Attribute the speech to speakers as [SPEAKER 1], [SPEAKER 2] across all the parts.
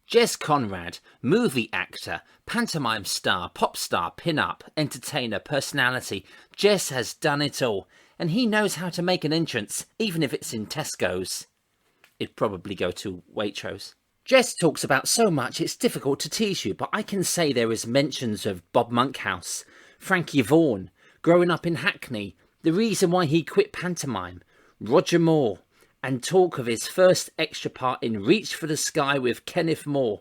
[SPEAKER 1] Jess Conrad, movie actor, pantomime star, pop star, pin-up, entertainer, personality. Jess has done it all, and he knows how to make an entrance, even if it's in Tesco's. It'd probably go to Waitrose. Jess talks about so much it's difficult to tease you, but I can say there is mentions of Bob Monkhouse, Frankie Vaughan, growing up in Hackney, the reason why he quit pantomime, Roger Moore, and talk of his first extra part in Reach for the Sky with Kenneth Moore.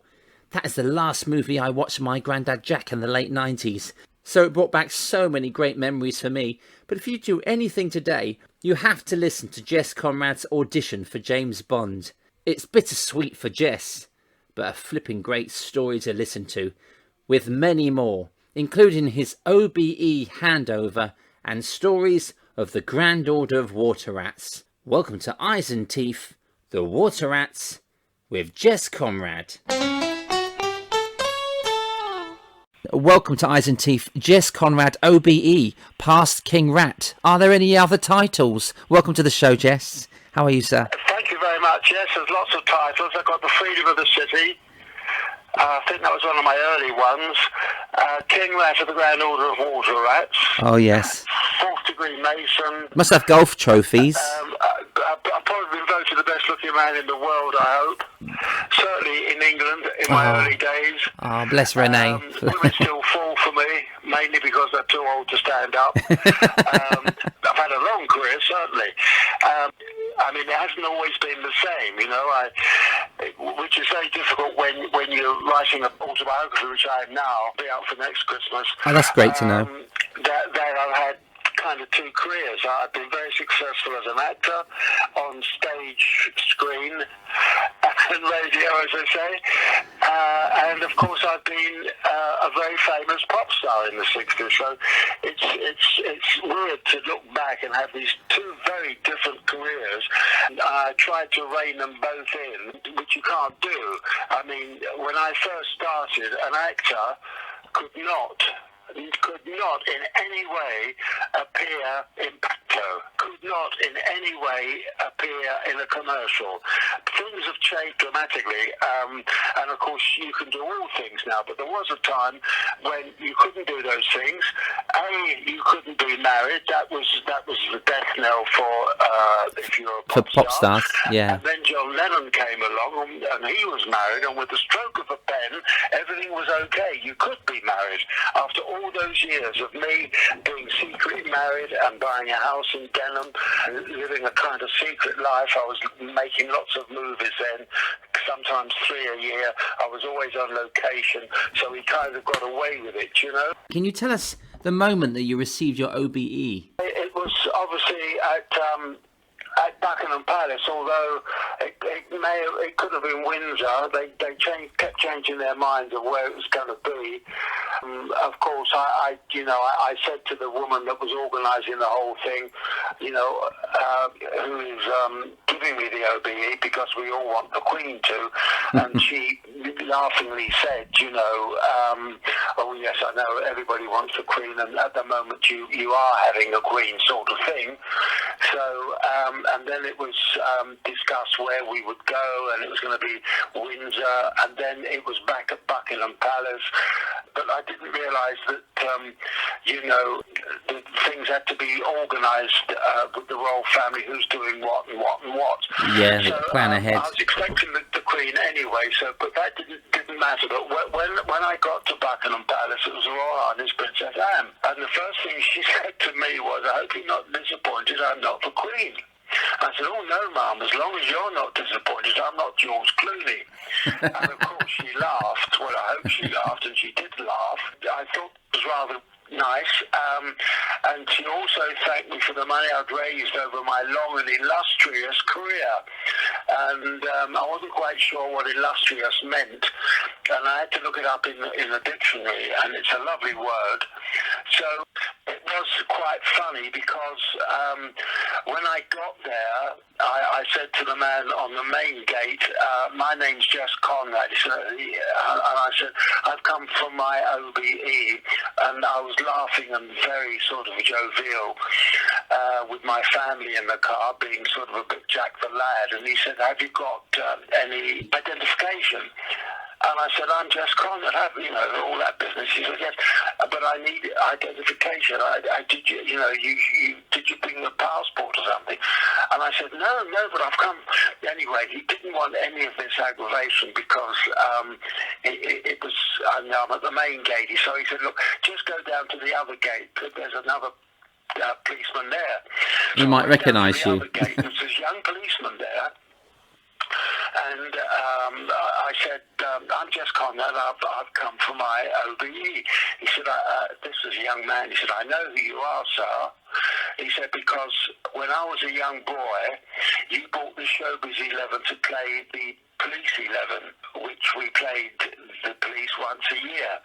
[SPEAKER 1] That is the last movie I watched with my granddad Jack in the late 90s. So it brought back so many great memories for me. But if you do anything today, you have to listen to Jess Conrad's audition for James Bond. It's bittersweet for Jess, but a flipping great story to listen to, with many more, including his OBE handover and stories of the Grand Order of Water Rats. Welcome to Eyes and Teeth, the Water Rats, with Jess Conrad. Welcome to Eyes and Teeth, Jess Conrad OBE, past King Rat. Are there any other titles? Welcome to the show, Jess. How are you, sir?
[SPEAKER 2] Thank you very much. Yes, there's lots of titles. I've got The Freedom of the City. I think that was one of my early ones. King Rat of the Grand Order of Water Rats.
[SPEAKER 1] Oh, yes.
[SPEAKER 2] Fourth Degree Mason.
[SPEAKER 1] Must have golf trophies.
[SPEAKER 2] I've probably been voted the best looking man in the world, I hope. Certainly in England in my early days.
[SPEAKER 1] Oh, bless Renee.
[SPEAKER 2] Women still fall for me, mainly because they're too old to stand up. I've had a long career, certainly. I mean, it hasn't always been the same, you know, which is very difficult when you're writing an autobiography, which I am now, be out for next Christmas.
[SPEAKER 1] Oh, that's great to know.
[SPEAKER 2] That I've had kind of two careers. I've been very successful as an actor on stage, screen, and radio, as I say. And of course, I've been a very famous pop star in the 60s. So it's weird to look back and have these two very different careers. I tried to rein them both in, which you can't do. I mean, when I first started, an actor could not in any way appear in Panto, could not in any way appear in a commercial. Things have changed dramatically, and of course you can do all things now, but there was a time when you couldn't do those things. You couldn't be married. That was the death knell for if you're a pop star.
[SPEAKER 1] Stars, yeah.
[SPEAKER 2] And then John Lennon came along, and he was married, and with the stroke of a pen, everything was okay. You could be married. After all those years of me being secretly married and buying a house in Denham and living a kind of secret life, I was making lots of movies then, sometimes 3 a year. I was always on location, so we kind of got away with it, you know.
[SPEAKER 1] Can you tell us the moment that you received your OBE?
[SPEAKER 2] It was obviously at Buckingham Palace, although it could have been Windsor. They kept changing their minds of where it was going to be. Of course, I said to the woman that was organising the whole thing, you know, who is giving me the OBE, because we all want the Queen to, and she laughingly said, you know, oh yes, I know everybody wants the Queen, and at the moment you are having a Queen sort of thing. So, and then it was discussed where we would go, and it was going to be Windsor, and then it was back at Buckingham Palace. But I didn't realise that, you know, that things had to be organised with the royal family, who's doing what and what and what.
[SPEAKER 1] Yeah,
[SPEAKER 2] so,
[SPEAKER 1] plan ahead.
[SPEAKER 2] I was expecting the Queen anyway, but that didn't matter. But when I got to Buckingham Palace, it was Her Royal Highness Princess Anne. And the first thing she said to me was, I hope you're not disappointed, I'm not the Queen. I said, oh no, Mum, as long as you're not disappointed, I'm not George Clooney. And of course she laughed. Well, I hope she laughed, and she did laugh. I thought it was rather nice, and she also thanked me for the money I'd raised over my long and illustrious career, and I wasn't quite sure what illustrious meant, and I had to look it up in the dictionary, and it's a lovely word. So it was quite funny, because when I got there, I said to the man on the main gate, my name's Jess Conrad, and I said, I've come from my OBE, and I was laughing and very sort of jovial with my family in the car, being sort of a bit Jack the Lad, and he said, have you got any identification? And I said, I'm Jess Conrad, all that business. She said, yes, but I need identification. Did you bring your passport or something? And I said, no, but I've come. Anyway, he didn't want any of this aggravation because it was, I'm at the main gate. So he said, look, just go down to the other gate. There's another policeman there.
[SPEAKER 1] He might recognise you.
[SPEAKER 2] Other gate, there's this young policeman there. And I said, I'm Jess Conrad, I've come from my OBE. He said, this is a young man. He said, I know who you are, sir. He said, because when I was a young boy, you bought the Showbiz 11 to play the Police 11, which we played the police once a year.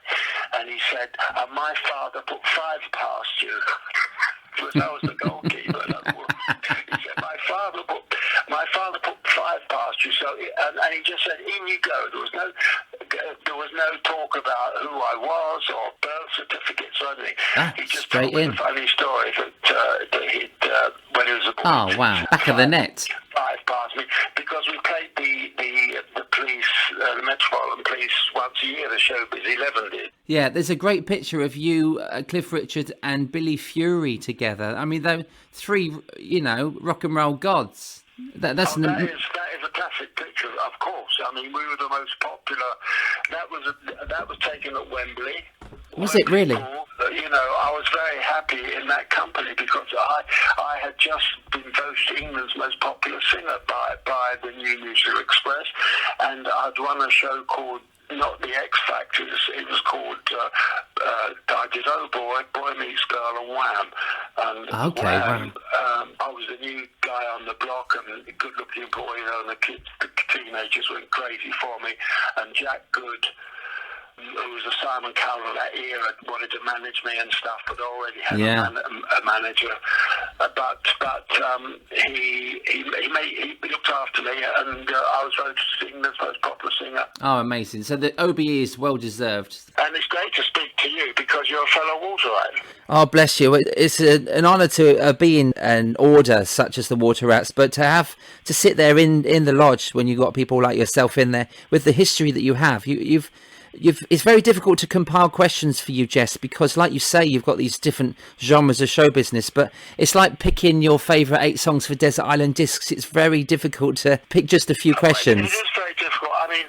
[SPEAKER 2] And he said, my father put 5 past you. Because I was the goalkeeper. He said, my father put 5 past you. So, and he just said, in you go. There was no talk about who I was or birth certificates or anything.
[SPEAKER 1] He just told me
[SPEAKER 2] a funny story that he'd, when he was a boy.
[SPEAKER 1] Oh, wow. Back of the net.
[SPEAKER 2] 5 past me, because we played the police, the Metropolitan Police once a year, the Showbiz 11 did.
[SPEAKER 1] Yeah, there's a great picture of you, Cliff Richard and Billy Fury together. I mean, they're 3, rock and roll gods. That is
[SPEAKER 2] a classic picture, of course. I mean, we were the most popular. That was taken at Wembley.
[SPEAKER 1] Was it really?
[SPEAKER 2] I was very happy in that company because I had just been voted England's most popular singer by the New Musical Express, and I'd run a show called, not the X Factors, it was called I did Oh Boy Meets Girl and Wham. And
[SPEAKER 1] okay,
[SPEAKER 2] Wham,
[SPEAKER 1] wow.
[SPEAKER 2] I was the new guy on the block and a good looking boy, and the teenagers went crazy for me, and Jack Good, who was a Simon Cowell of that era, wanted to manage me and stuff, but already had a manager. But he looked after me, and I was voted England's most popular singer.
[SPEAKER 1] Oh, amazing! So the OBE is well deserved.
[SPEAKER 2] And it's great to speak to you because you're a fellow Waterite.
[SPEAKER 1] Oh, bless you! It's an honour to be in an order such as the Water Rats, but to sit there in the lodge when you've got people like yourself in there with the history that you have, it's very difficult to compile questions for you, Jess, because like you say, you've got these different genres of show business, but it's like picking your favourite 8 songs for Desert Island Discs. It's very difficult to pick just a few questions.
[SPEAKER 2] It is very difficult. I mean,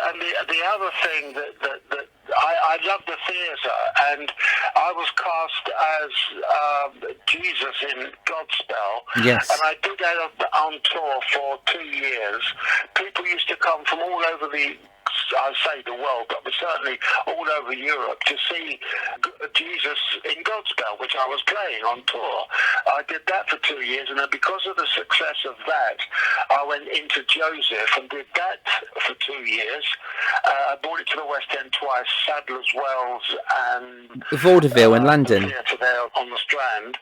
[SPEAKER 2] and the other thing that I love the theatre, and I was cast as Jesus in Godspell.
[SPEAKER 1] Yes.
[SPEAKER 2] And I did that on tour for 2 years. People used to come from all over I say the world, but certainly all over Europe to see Jesus in Godspell, which I was playing on tour. I did that for 2 years, and then because of the success of that, I went into Joseph and did that for 2 years. I brought it to the West End twice, Sadler's Wells and
[SPEAKER 1] Vaudeville in London.
[SPEAKER 2] Theatre there on the Strand.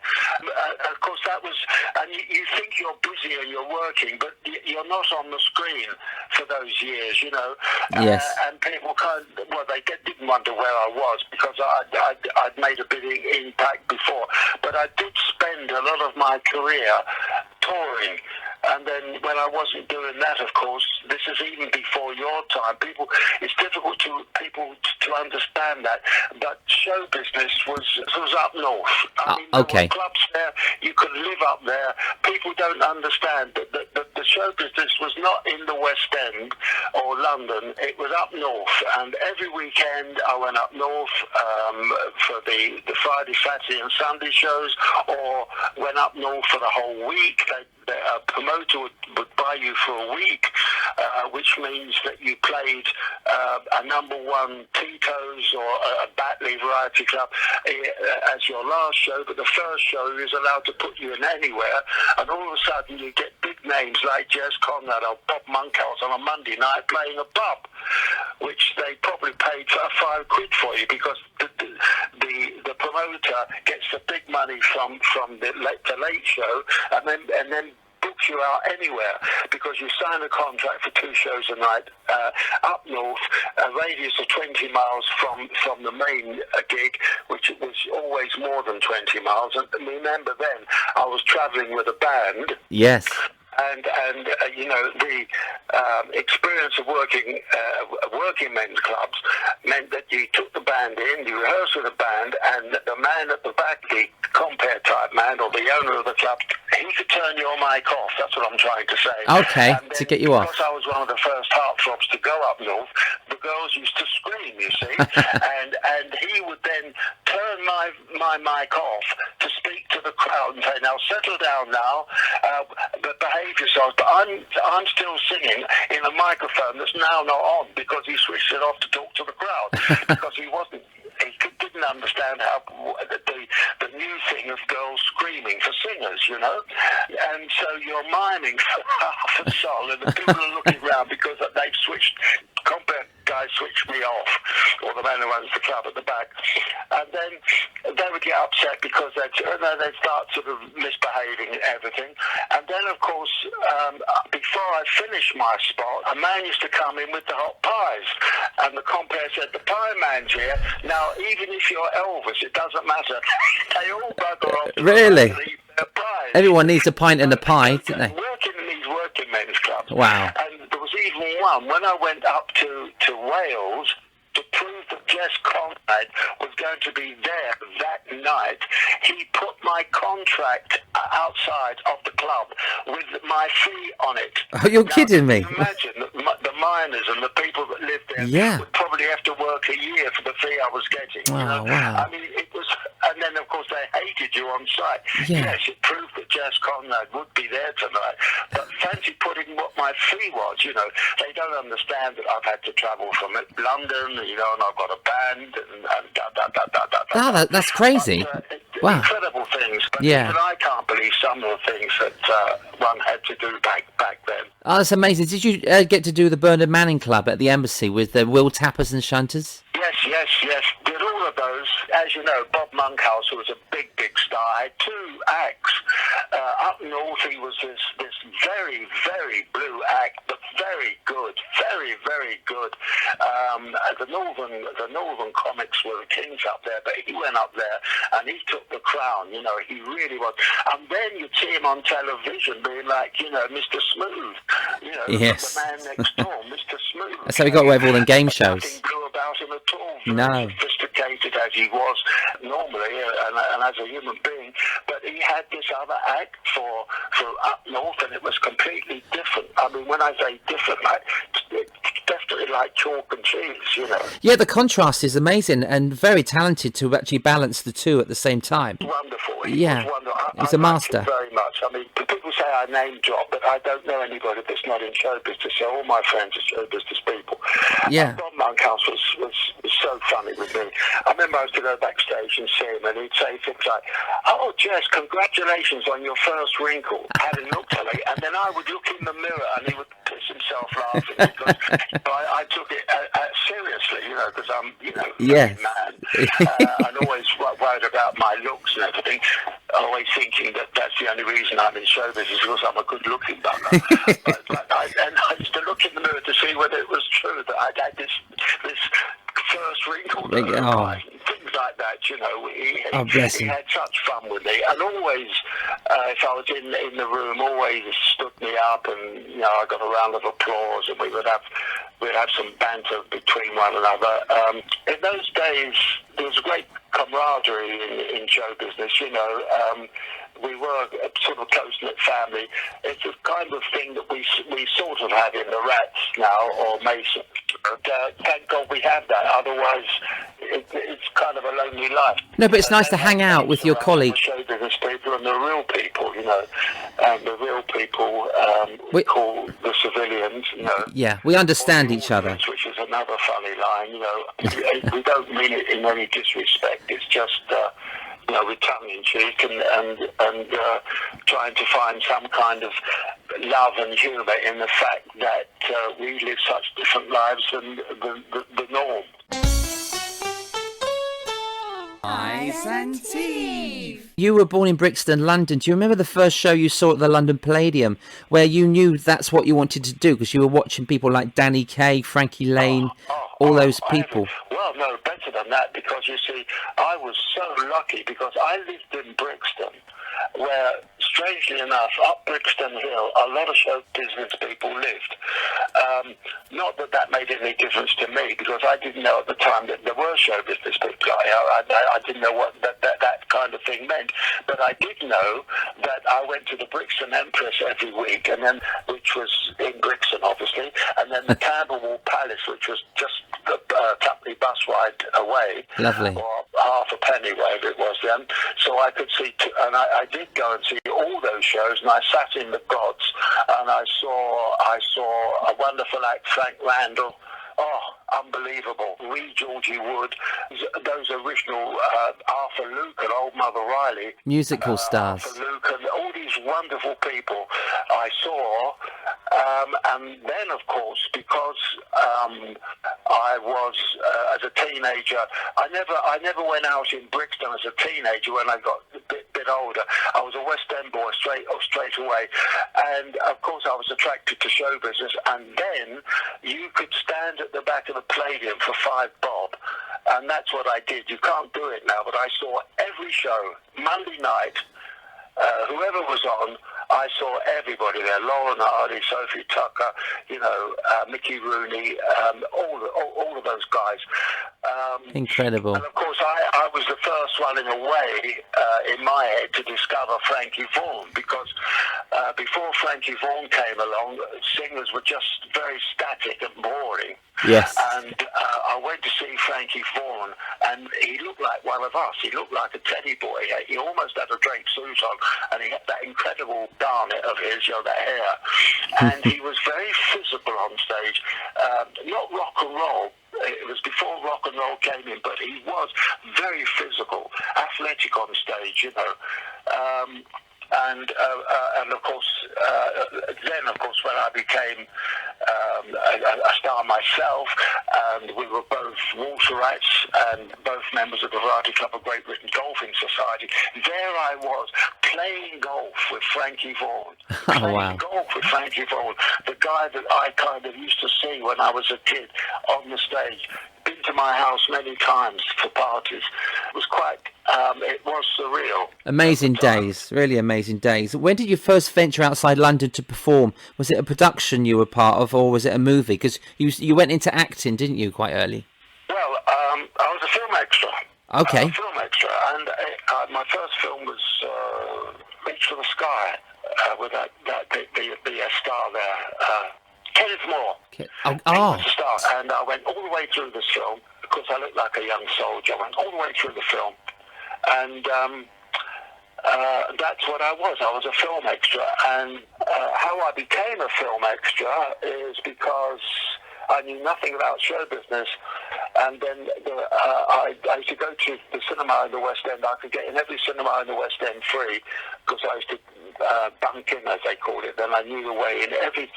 [SPEAKER 2] Of course, that was, and you think you're busy and you're working, but you're not on the screen for those years,
[SPEAKER 1] Yes.
[SPEAKER 2] And people they didn't wonder where I was because I'd made a big impact before. But I did spend a lot of my career touring. And then when I wasn't doing that, of course, this is even before your time. It's difficult to people to understand that. But show business was up north. I mean, there were clubs there. You could live up there. People don't understand that the show business was not in the West End or London. It was up north. And every weekend I went up north for the Friday, Saturday and Sunday shows, or went up north for the whole week. A promoter would buy you for a week, which means that you played a number 1 Tito's or a Batley Variety Club as your last show, but the first show is allowed to put you in anywhere, and all of a sudden you get big names like Jess Conrad or Bob Monkhouse on a Monday night playing a pub, which they probably paid £5 for you because the promoter gets the big money from the late show, and then books you out anywhere because you sign a contract for 2 shows a night up north, a radius of 20 miles from the main gig, which was always more than 20 miles. And remember then, I was travelling with a band.
[SPEAKER 1] Yes.
[SPEAKER 2] And experience of working men's clubs meant that you took the band in, you rehearsed with the band, and the man at the back, the compere type man or the owner of the club, he could turn your mic off. That's what I'm trying to say.
[SPEAKER 1] Okay, to get you off.
[SPEAKER 2] Because I was one of the first heartthrobs to go up north, the girls used to scream, you see, and he would then turn my mic off to speak to the crowd and say, now settle down now, but behave yourselves. But I'm still singing in a microphone that's now not on because he switched it off to talk to the crowd because he didn't understand how the new thing of girls screaming for singers, you know. And so you're miming for half a song, and the people are looking around because they've switched. Compere guy switched me off, or the man who runs the club at the back, and then they would get upset because they'd start sort of misbehaving and everything. And then, of course, before I finished my spot, a man used to come in with the hot pies, and the compere said, "The pie man's here. Now, even if you're Elvis, it doesn't matter." They all bugger off.
[SPEAKER 1] Really?
[SPEAKER 2] To eat their pies.
[SPEAKER 1] Everyone needs a pint and a pie, don't they?
[SPEAKER 2] Working in these working men's clubs.
[SPEAKER 1] Wow.
[SPEAKER 2] And there was even one when I went up to Wales to prove that Jess Conrad was going to be there that night. He put my contract outside of the club with my fee on it.
[SPEAKER 1] Oh, you're kidding me.
[SPEAKER 2] Imagine the miners and the people that lived there would probably have to work a year for the fee I was getting.
[SPEAKER 1] Wow,
[SPEAKER 2] you know?
[SPEAKER 1] wow.
[SPEAKER 2] I mean, it was, and then of course they hated you on site.
[SPEAKER 1] Yeah.
[SPEAKER 2] Yes, it proved that Jess Conrad would be there tonight. But fancy putting what my fee was, you know. They don't understand that I've had to travel from London, you know, and I've got a band and
[SPEAKER 1] Oh, that's crazy. Wow.
[SPEAKER 2] Incredible things. But
[SPEAKER 1] Yeah.
[SPEAKER 2] even I can't believe some of the things that one had to do back then.
[SPEAKER 1] Oh, that's amazing. Did you get to do the Bernard Manning Club at the Embassy with the Will Tappers and Shunters?
[SPEAKER 2] Yes. Did all of those. As you know, Bob Monkhouse, who was a big star, had two acts. Up north, he was this very, very blue act, but very good, very, very good. The northern comics were the kings up there, but he went up there and he took the crown. You know, he really was. And then you'd see him on television being like, you know, Mr. Smooth. You know,
[SPEAKER 1] Yes.
[SPEAKER 2] the man next door, Mr. Smooth.
[SPEAKER 1] That's how he got away with all them game shows.
[SPEAKER 2] Nothing blue about him at all.
[SPEAKER 1] No.
[SPEAKER 2] Sophisticated as he was normally, and as a human being, but he had this other act for up north, and it was completely different. I mean, when I say different, it's definitely like chalk and cheese, you know.
[SPEAKER 1] Yeah, the contrast is amazing and very talented to actually balance the two at the same time.
[SPEAKER 2] Wonderful.
[SPEAKER 1] Yeah.
[SPEAKER 2] Was wonderful.
[SPEAKER 1] He's a master.
[SPEAKER 2] Liked him very much. I mean, people say I name drop, but I don't know anybody that's not in show business. So all my friends are show business people.
[SPEAKER 1] Yeah.
[SPEAKER 2] Bob Monkhouse was so funny with me. I remember I used to go backstage and see him, and he'd say things like, "Oh, Jess, congratulations on your first wrinkle," having looked at me, and then I would look in the mirror, and he would piss himself laughing because I took it seriously, you know, because I'm, you know,
[SPEAKER 1] Yes.
[SPEAKER 2] a man, and always worried about my looks and everything, always thinking that that's the only reason I'm in show business because I'm a good-looking bugger. And I used to look in the mirror to see whether it was true that I'd had this first wrinkle, things like that, you know. He had such fun with me, and always, if I was in the room, always stood me up, and you know, I got a round of applause, and we'd have some banter between one another. In those days, there was a great camaraderie in show business, you know. We were a sort of close-knit family. It's the kind of thing that we sort of have in the Rats now, or Mason. Thank God we have that. Otherwise, it's kind of a lonely life.
[SPEAKER 1] No, but it's nice to hang out with your colleagues.
[SPEAKER 2] Show business people and the real people, you know. And the real people we call the civilians, you know.
[SPEAKER 1] Yeah, we understand each other.
[SPEAKER 2] Which is another funny line, you know. We don't mean it in any disrespect. It's just... you know, with tongue in cheek and trying to find some kind of love and humour in the fact that we live such different lives than the norm.
[SPEAKER 3] Eyes and teeth.
[SPEAKER 1] You were born in Brixton, London. Do you remember the first show you saw at the London Palladium where you knew that's what you wanted to do because you were watching people like Danny Kaye, Frankie Lane, all those people?
[SPEAKER 2] Well, no, better than that, because you see, I was so lucky because I lived in Brixton where, strangely enough, up Brixton Hill, a lot of show business people lived. Not that that made any difference to me, because I didn't know at the time that there were show business people. I didn't know what that kind of thing meant. But I did know that I went to the Brixton Empress every week, and then, which was in Brixton, obviously, and then the Camberwell Palace, which was just a company bus ride away.
[SPEAKER 1] Lovely.
[SPEAKER 2] Or half a penny, whatever it was then. So I could see, and I did go and see all those shows, and I sat in the gods, and I saw a wonderful act, Frank Randall. Oh, unbelievable. Georgie Wood, those original Arthur Luke and Old Mother Riley.
[SPEAKER 1] Musical stars.
[SPEAKER 2] Arthur Luke and all these wonderful people I saw. And then, of course, because I was, as a teenager, I never went out in Brixton as a teenager when I got a bit older. I was a West End boy straight away. And, of course, I was attracted to show business. And then you could stand at the back of the Palladium for $5 bob. And that's what I did. You can't do it now, but I saw every show, Monday night, whoever was on, I saw everybody there. Lauren Hardy, Sophie Tucker, Mickey Rooney, all of those guys.
[SPEAKER 1] Incredible.
[SPEAKER 2] And of course, I was the first one in a way, in my head, to discover Frankie Vaughan, because before Frankie Vaughan came along, singers were just very static and boring.
[SPEAKER 1] Yes.
[SPEAKER 2] And I went to see Frankie Vaughan, and he looked like one of us. He looked like a teddy boy. He almost had a draped suit on, and he had that incredible barnet of his, that hair. And he was very physical on stage. Not rock and roll. It was before rock and roll came in, but he was very physical, athletic on stage, And of course, then of course, when I became a star myself, and we were both water rats and both members of the Variety Club of Great Britain Golfing Society, there I was playing golf with Frankie Vaughan.
[SPEAKER 1] Oh, wow.
[SPEAKER 2] Golf with Frankie Vaughan, the guy that I kind of used to see when I was a kid on the stage. Been to my house many times for parties. It was quite, it was surreal.
[SPEAKER 1] Amazing days, really amazing days. When did you first venture outside London to perform? Was it a production you were part of, or was it a movie? Because you went into acting, didn't you, quite early?
[SPEAKER 2] Well, I was a film extra.
[SPEAKER 1] Okay.
[SPEAKER 2] Film extra, and my first film was Reach for the Sky, with the star there. Kenneth Moore. He was a star, and I went all the way through this film because I looked like a young soldier. I went all the way through the film, and that's what I was. I was a film extra, and how I became a film extra is because I knew nothing about show business, and then I used to go to the cinema in the West End. I could get in every cinema in the West End free because I used to bunk in, as they called it. Then I knew the way in every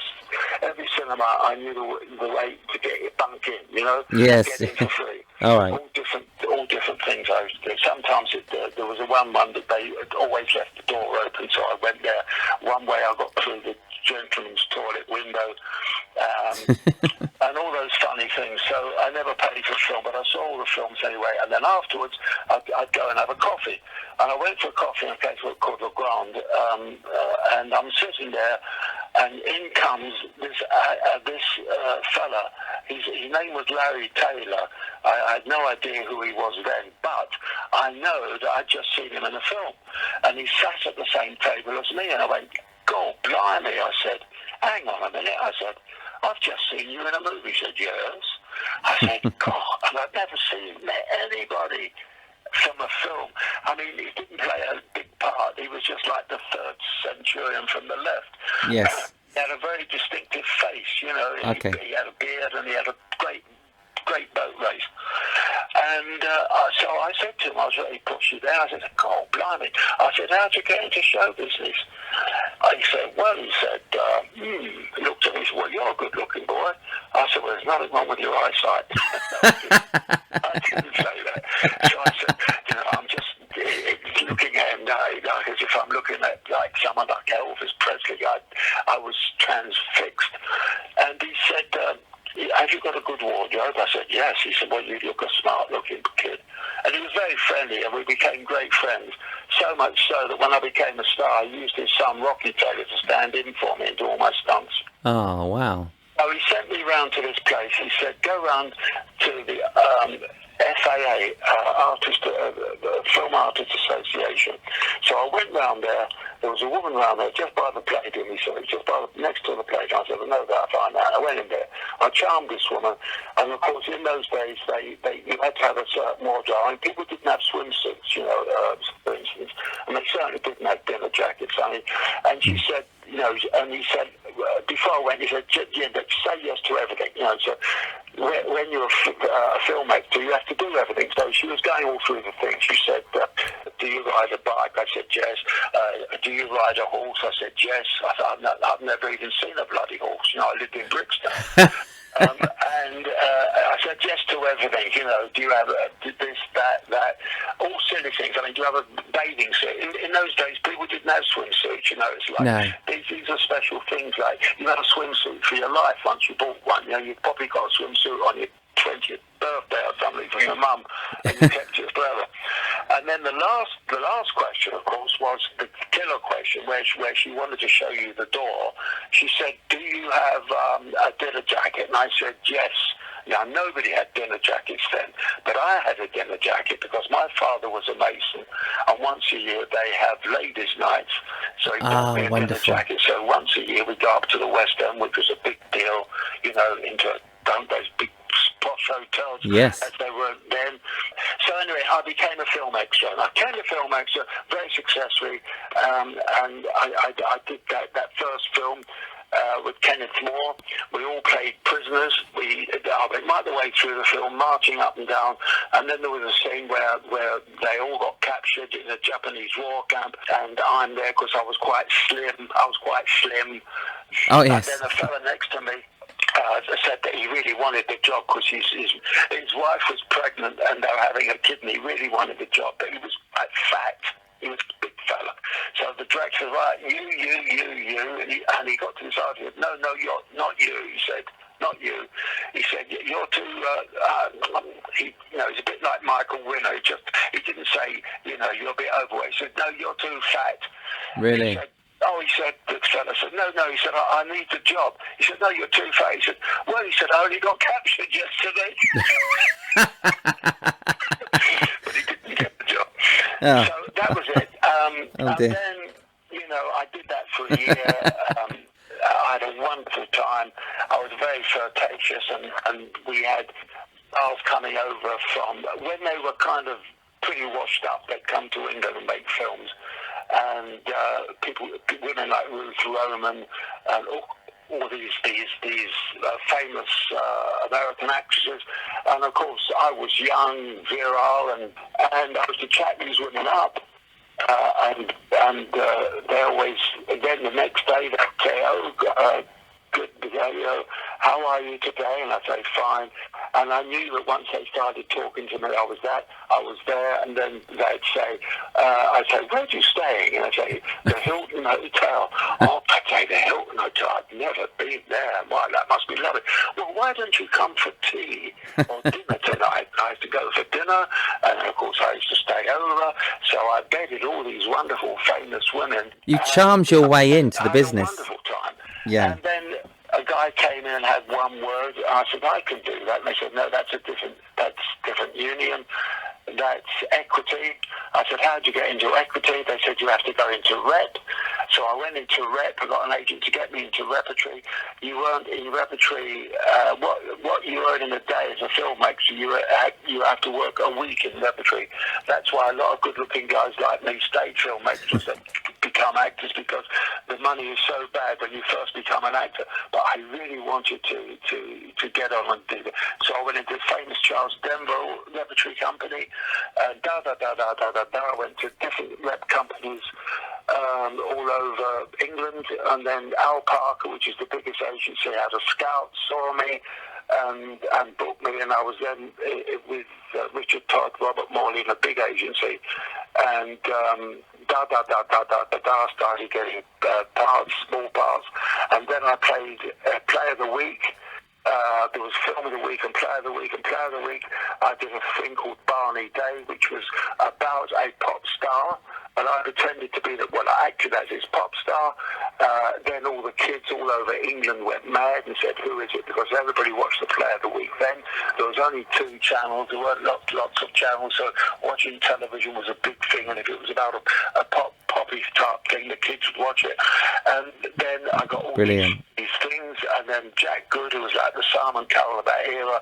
[SPEAKER 2] cinema. I knew the way to get bunk in.
[SPEAKER 1] Yes.
[SPEAKER 2] Get in for free.
[SPEAKER 1] All right.
[SPEAKER 2] All different things I used to do. Sometimes there was one that they always left the door open, so I went there. One way I got through the gentleman's toilet window, and all those funny things. So I never paid for film, but I saw all the films anyway. And then afterwards, I'd go and have a coffee. And I went for a coffee in a place called Le Grand, and I'm sitting there, and in comes this fella. His name was Larry Taylor. I had no idea who he was then, but I know that I'd just seen him in a film. And he sat at the same table as me, and I went, God blimey, I said, hang on a minute, I said, I've just seen you in a movie. He said, yes. I said, God, and I've never met anybody from a film. I mean, he didn't play a big part. He was just like the third centurion from the left.
[SPEAKER 1] Yes.
[SPEAKER 2] He had a very distinctive face,
[SPEAKER 1] Okay.
[SPEAKER 2] He had a beard, and he had a great boat race. And so I said to him, I was really pushy there. I said, God blimey. I said, how'd you get into show business? He said, he looked at me and said, well, you're a good looking boy. I said, well, there's nothing wrong with your eyesight. I didn't say that. So I said, I'm just looking at him now, like as if I'm looking at like someone like Elvis Presley. I was transfixed. And he said, have you got a good wardrobe? I said, yes. He said, well, you look a smart-looking kid. And he was very friendly, and we became great friends. So much so that when I became a star, I used his son, Rocky Taylor, to stand in for me and do all my stunts.
[SPEAKER 1] Oh, wow.
[SPEAKER 2] Oh, he sent me round to this place. He said, go round to the FAA, Film Artists Association. So I went round there. There was a woman round there just by the playroom. He said, just next to the playroom. I said, I know that, I find out. I went in there. I charmed this woman. And, of course, in those days, you had to have a certain wardrobe. I mean, people didn't have swimsuits, for instance. And they certainly didn't have dinner jackets. And she said, and he said, before I went, he said, yeah, say yes to everything, so when you're a filmmaker, you have to do everything. So she was going all through the things. She said, do you ride a bike? I said, yes. Do you ride a horse? I said, yes. I thought, I've never even seen a bloody horse. I lived in Brixton. And I said yes to everything, do you have this, that, all silly things. I mean, do you have a bathing suit? In those days, people didn't have swimsuits, it's like,
[SPEAKER 1] no.
[SPEAKER 2] These are special things, like, you had a swimsuit for your life once you bought one, you've probably got a swimsuit on your 20th birthday or something from your mum, and you kept it forever. And then the last question, of course, was the killer question, where she wanted to show you the door. She said, do you have a dinner jacket? And I said, yes. Now, nobody had dinner jackets then, but I had a dinner jacket because my father was a mason, and once a year they have ladies' nights. So he bought me a dinner jacket. So once a year we go up to the West End, which was a big deal, into those big posh hotels,
[SPEAKER 1] yes,
[SPEAKER 2] as they were then. So anyway, I became a film extra. And I became a film extra very successfully, and I did that first film with Kenneth Moore. We all played prisoners. I went right the way through the film, marching up and down, and then there was a scene where they all got captured in a Japanese war camp, and I'm there because I was quite slim.
[SPEAKER 1] Oh, yes.
[SPEAKER 2] And then a fella next to me said that he really wanted the job because his wife was pregnant and they were having a kid, and he really wanted the job, but he was quite fat. He was a big fella. So the director said, right, you. And he got to this argument. No, you're not you, he said. Not you. He said, you're too, he's a bit like Michael Winner. He didn't say, you're a bit overweight. He said, no, you're too fat.
[SPEAKER 1] Really?
[SPEAKER 2] He said, the fella said, no, he said, I need the job. He said, no, you're too fat. He said, well, I only got captured yesterday. But he didn't get the job.
[SPEAKER 1] Oh.
[SPEAKER 2] So that was it. And
[SPEAKER 1] dear.
[SPEAKER 2] then, I did that for a year. I had a wonderful time. I was very flirtatious, and we had stars coming over from, when they were kind of pretty washed up, they'd come to England and make films. And women like Ruth Roman, and all these famous American actresses, and of course I was young, virile, and I was to chat these women up, and they always, then the next day they'd say, oh, good, how are you today? And I'd say, fine. And I knew that once they started talking to me, I was there, and then they'd say, I'd say, where are you staying? And I'd say, the Hilton Hotel. Oh, I'd say, the Hilton Hotel, I've never been there. Why, that must be lovely. Well, why don't you come for tea or dinner tonight? I had to go for dinner, and of course I used to stay over, so I bedded all these wonderful, famous women.
[SPEAKER 1] You charmed your way into the business.
[SPEAKER 2] I had a wonderful time.
[SPEAKER 1] Yeah.
[SPEAKER 2] And then a guy came in and had one word. I said, I can do that. And they said, no, that's different union. That's equity. I said, how did you get into equity? They said, you have to go into rep. So I went into rep. I got an agent to get me into repertory. You earned in repertory what you earn in a day as a filmmaker. You have to work a week in repertory. That's why a lot of good-looking guys like me, stage filmmakers, that become actors, because the money is so bad when you first become an actor. But I really wanted to get on and do that. So I went into the famous Charles Denville repertory company. I went to different rep companies all over England, and then Al Parker, which is the biggest agency, had a scout, saw me and booked me, and I was then with Richard Todd, Robert Morley in a big agency, and started getting parts, small parts, and then I played Play of the Week There was Film of the Week and Play of the Week. And Play of the Week, I did a thing called Barney Day, which was about a pop star. And I pretended to be I acted as his pop star. Then all the kids all over England went mad and said, who is it? Because everybody watched the Play of the Week then. There was only 2 channels. There weren't lots of channels. So watching television was a big thing. And if it was about a poppy type thing, the kids would watch it. And then I got all these things. And then Jack Good, who was like the Simon Cowell of that era,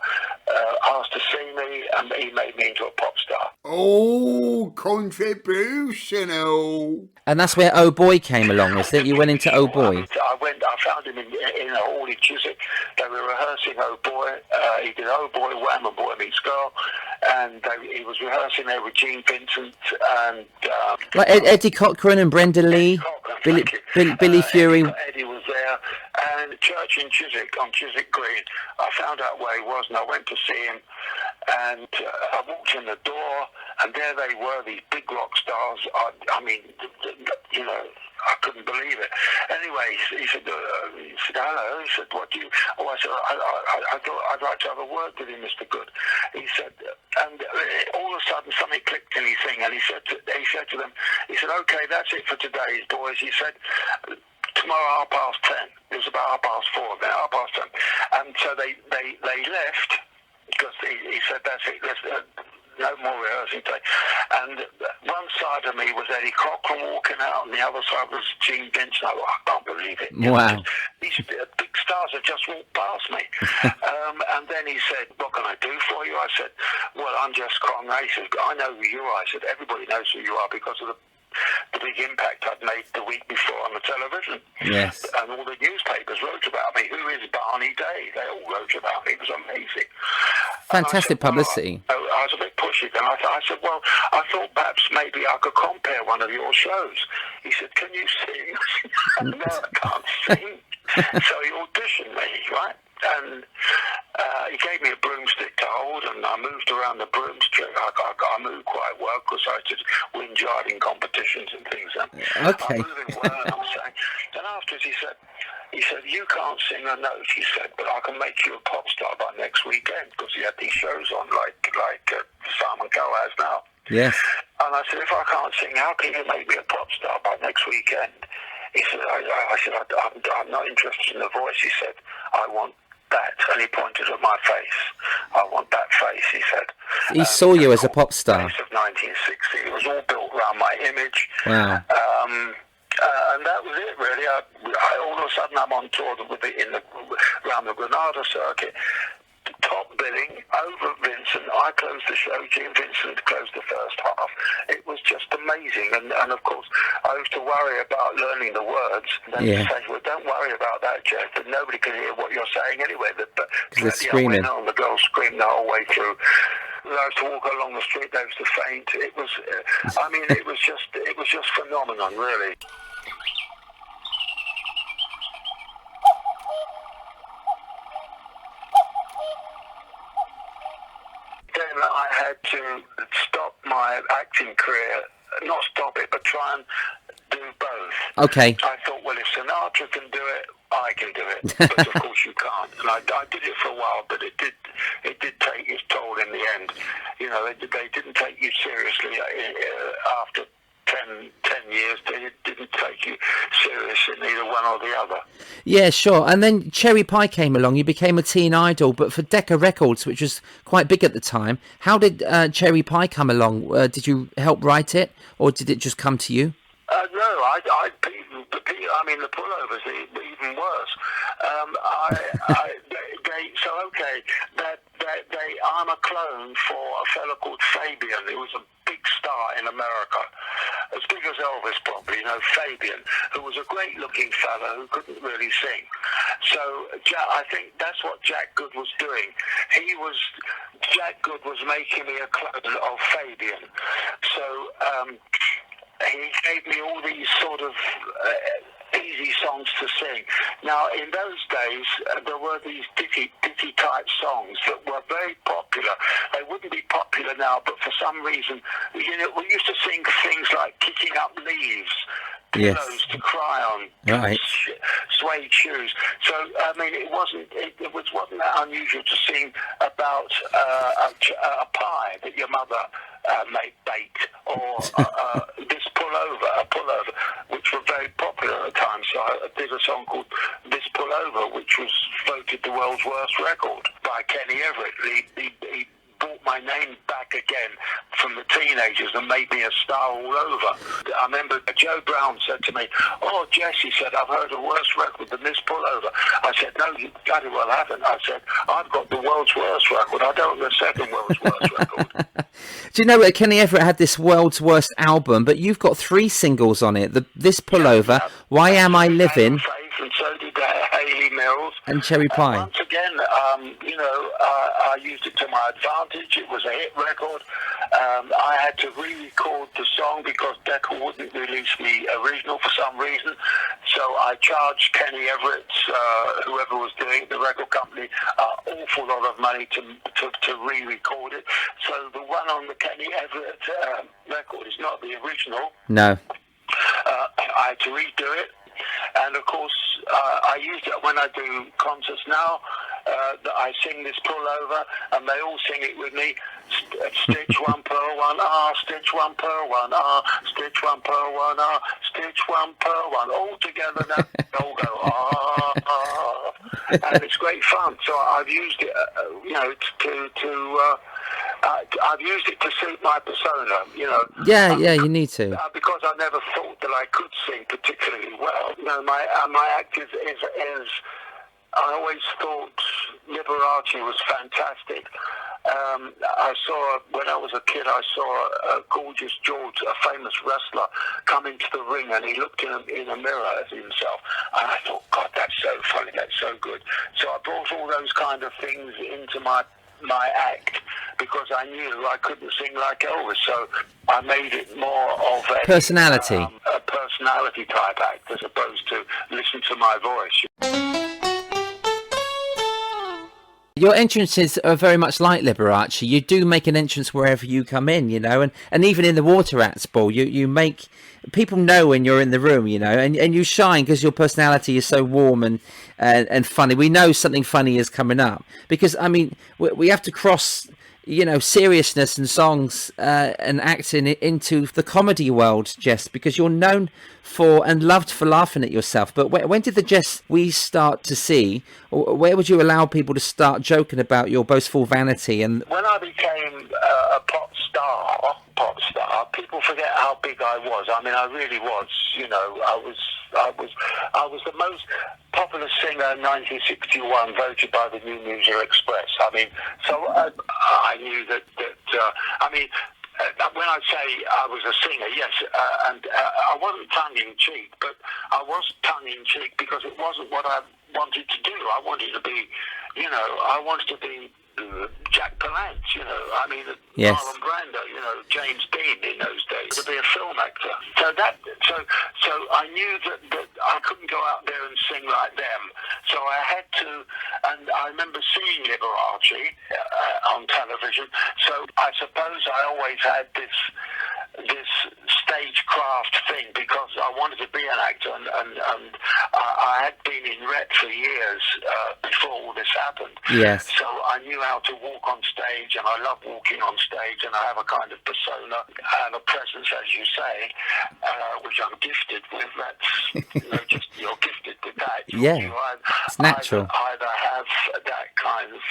[SPEAKER 2] asked to see me. And he made me into a pop star.
[SPEAKER 3] Oh, contributional.
[SPEAKER 1] And that's where Oh Boy came along, is it? You went into Oh Boy.
[SPEAKER 2] I found him in a hall in Chiswick. They were rehearsing Oh Boy. He did Oh Boy, Wham, and Boy Meets Girl. And he was rehearsing there with Gene Vincent and...
[SPEAKER 1] like Eddie Cochran and Brenda Lee, Billy Fury.
[SPEAKER 2] Eddie was there. And Church in Chiswick, on Chiswick Green. I found out where he was and I went to see him. And I walked in the door and there they were, these big rock stars. I mean, you know, I couldn't believe it. Anyway, he said, hello. He said, what do you... Oh, I said, I thought I'd like to have a word with you, Mr. Good. He said, and all of a sudden something clicked in his thing, and he said to them, he said, okay, that's it for today, boys. He said, tomorrow 10:30. It was about 4:30 then, 10:30. And so they left, because he said, that's it, no more rehearsing today. And one side of me was Eddie Cochran walking out, and the other side was Gene Vincent. I can't believe it.
[SPEAKER 1] Wow.
[SPEAKER 2] These big stars have just walked past me. And then he said, what can I do for you? I said, well, I'm Jess Conrad. He said, I know who you are. I said, everybody knows who you are because of the big impact I'd made the week before on the television.
[SPEAKER 1] Yes.
[SPEAKER 2] And all the newspapers wrote about me. Who is Barney Day? They all wrote about me. It was amazing.
[SPEAKER 1] Fantastic publicity.
[SPEAKER 2] I was a bit pushy then. I said, well, I thought perhaps maybe I could compare one of your shows. He said, can you sing? No, I can't sing. So he auditioned me, right? And he gave me a broomstick to hold, and I moved around the broomstick. I moved quite well because I did win yarding competitions and things.
[SPEAKER 1] Okay.
[SPEAKER 2] I'm moving well, I'm saying. And afterwards he said, you can't sing a note, he said, but I can make you a pop star by next weekend, because he had these shows on like Simon Cowell has now.
[SPEAKER 1] Yes.
[SPEAKER 2] And I said, if I can't sing, how can you make me a pop star by next weekend? He said, I said, I'm not interested in the voice. He said, I want that. And he pointed at my face. I want that face, he said.
[SPEAKER 1] He saw you as a pop star.
[SPEAKER 2] Face of 1960. It was all built around my image.
[SPEAKER 1] Wow.
[SPEAKER 2] And that was it, really. I all of a sudden, I'm on tour around the Granada circuit. Top billing, over Vincent. I closed the show. Gene Vincent closed the first half. It was just amazing. And of course, I used to worry about learning the words. And
[SPEAKER 1] yeah.
[SPEAKER 2] say, well, don't worry about that, Jeff. But nobody can hear what you're saying anyway. But
[SPEAKER 1] they're screaming.
[SPEAKER 2] And the girls screamed the whole way through. I used to walk along the street. They used to faint. It was, it was just phenomenon, really. Then I had to stop my acting career, not stop it, but try and do both.
[SPEAKER 1] Okay.
[SPEAKER 2] I thought, well, if Sinatra can do it, I can do it. But of course you can't. And I did it for a while, but it did take its toll in the end. You know, they didn't take you seriously after 10 years. They didn't take you serious in either one or the other.
[SPEAKER 1] Yeah, sure. And then Cherry Pie came along. You became a teen idol, but for Decca Records, which was quite big at the time. How did Cherry Pie come along? Did you help write it, or did it just come to you?
[SPEAKER 2] No, I mean, the pullovers, even worse. I'm a clone for a fellow called Fabian, who was a big star in America, as big as Elvis probably, you know, Fabian, who was a great-looking fellow who couldn't really sing. So I think that's what Jack Good was doing. Jack Good was making me a clone of Fabian. So he gave me all these sort of... he easy songs to sing. Now, in those days, there were these ditty-type songs that were very popular. They wouldn't be popular now, but for some reason, you know, we used to sing things like Kicking Up Leaves, Pillows to Cry On,
[SPEAKER 1] Right.
[SPEAKER 2] Suede Shoes. So, I mean, it wasn't that unusual to sing about a pie that your mother baked, or this pullover, which were very popular at the time. So I did a song called This Pullover, which was voted the world's worst record by Kenny Everett. He brought my name back again from the teenagers and made me a star all over. I remember Joe Brown said to me, "Oh, Jess," he said, "I've heard a worse record than This Pullover." I said, "No, you bloody well haven't." I said, "I've got the world's worst record. I don't have the second world's worst record."
[SPEAKER 1] Do you know that Kenny Everett had this world's worst album, but you've got 3 singles on it: This Pullover, Why Am I Living,
[SPEAKER 2] and so did Hayley Mills,
[SPEAKER 1] and Cherry Pie.
[SPEAKER 2] Once again, you know, I used it to my advantage. It was a hit record. I had to re-record the song because Decca wouldn't release the original for some reason. So I charged Kenny Everett, whoever was doing it, the record company, an awful lot of money to re-record it. So the one on the Kenny Everett record is not the original.
[SPEAKER 1] No.
[SPEAKER 2] I had to redo it. And of course, I use it when I do concerts now. That I sing This Pullover, and they all sing it with me. Stitch 1 pearl 1 R, stitch 1 pearl 1 R, stitch 1 pearl 1 R, stitch 1 pearl 1. All together now, they all go ah, and it's great fun. So I've used it, you know, I've used it to suit my persona, you know.
[SPEAKER 1] Yeah, you need to.
[SPEAKER 2] Because I never thought that I could sing particularly well. You know, my act is I always thought Liberace was fantastic. When I was a kid, I saw a gorgeous George, a famous wrestler, come into the ring, and he looked in a mirror at himself, and I thought, God, that's so funny, that's so good. So I brought all those kind of things into my act because I knew I couldn't sing like Elvis, so I made it more of a
[SPEAKER 1] personality,
[SPEAKER 2] a personality type act as opposed to listen to my voice.
[SPEAKER 1] Your entrances are very much like Liberace. You do make an entrance wherever you come in, you know, and even in the Water Rats Ball, you make people know when you're in the room, you know, and you shine because your personality is so warm and funny. We know something funny is coming up because, I mean, we have to cross, you know, seriousness and songs and acting into the comedy world, Jess, because you're known for and loved for laughing at yourself. But when did the Jess we start to see, or where would you allow people to start joking about your boastful vanity? And
[SPEAKER 2] when I became a pop star, people forget how big I was. I mean, I really was. You know, I was the most popular singer in 1961, voted by the New Musical Express. I mean, so I knew that. I mean, when I say I was a singer, yes, and I wasn't tongue-in-cheek, but I was tongue-in-cheek because it wasn't what I wanted to do. I wanted to be, you know, Jack Palance, you know, I mean,
[SPEAKER 1] yes.
[SPEAKER 2] Marlon Brando, you know, James Dean in those days, to be a film actor. So I knew that I couldn't go out there and sing like them. So I had to, and I remember seeing Liberace on television. So I suppose I always had this stagecraft thing because I wanted to be an actor, and I had been in rep for years before all this happened.
[SPEAKER 1] Yes.
[SPEAKER 2] So I knew how to walk on stage, and I love walking on stage, and I have a kind of persona and a presence, as you say, which I'm gifted with. That's, you know, just you're gifted with that.
[SPEAKER 1] It's natural.
[SPEAKER 2] Either have that kind of,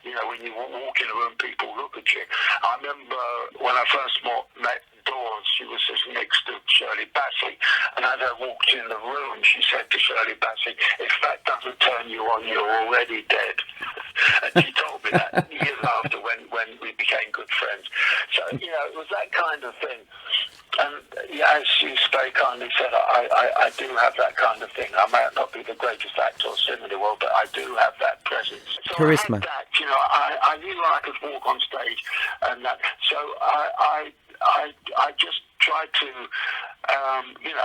[SPEAKER 2] you know, when you walk in a room, people look at you. I remember when I first met Dawn, she was sitting next to Shirley Bassey, and as I walked in the room, she said to Shirley Bassey, "If that doesn't turn you on, you're already dead." And she told me that years after when we became good friends. So, you know, it was that kind of thing. And as you very kindly said, I do have that kind of thing. I may not be the greatest actor or singer in the world, but I do have that presence. So
[SPEAKER 1] charisma.
[SPEAKER 2] I had that, you know, I knew I could walk on stage, and that. So I just tried to,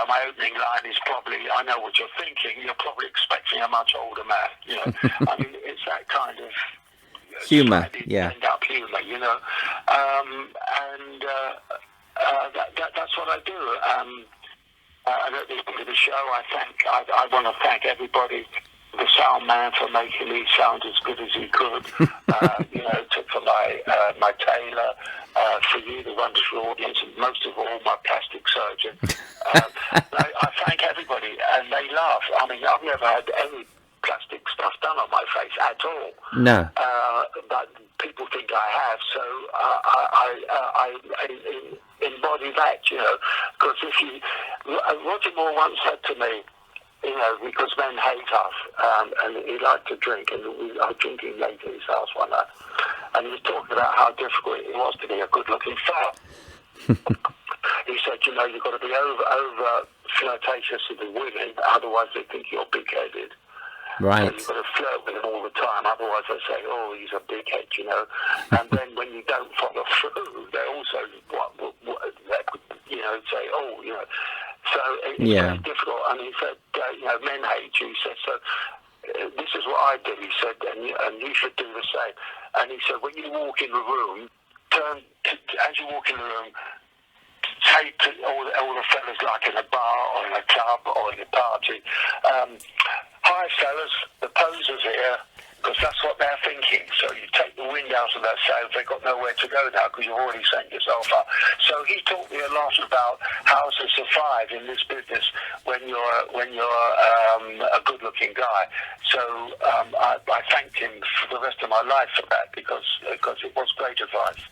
[SPEAKER 2] my opening line is probably, I know what you're thinking. You're probably expecting a much older man. I mean, it's that kind of
[SPEAKER 4] humour, yeah.
[SPEAKER 2] End-up humour, that's what I do. And at the end of the show, I want to thank everybody. The sound man for making me sound as good as he could. For my tailor, for you, the wonderful audience, and most of all, my plastic surgeon. I thank everybody, and they laugh. I mean, I've never had any plastic stuff done on my face at all.
[SPEAKER 4] No.
[SPEAKER 2] But people think I have, so I embody that, because Roger Moore once said to me, because men hate us, and he liked to drink, and I was drinking late at his house one night, and he was talking about how difficult it was to be a good-looking fella. He said, you've got to be over flirtatious with the women, otherwise they think you're big-headed.
[SPEAKER 4] Right.
[SPEAKER 2] So you've got to flirt with them all the time, otherwise they say, oh, he's a big-head, And then when you don't follow through, they also, say, oh, So it's very difficult. And he said, men hate you. He said, so this is what I do. He said, and you should do the same. And he said, when you walk in the room, as you walk in the room, say to all the fellas, like in a bar or in a club or in a party, hi fellas, the poser's here. Because that's what they're thinking. So you take the wind out of their sails. They've got nowhere to go now because you've already sent yourself up. So he taught me a lot about how to survive in this business when you're a good-looking guy. So I thanked him for the rest of my life for that because it was great advice.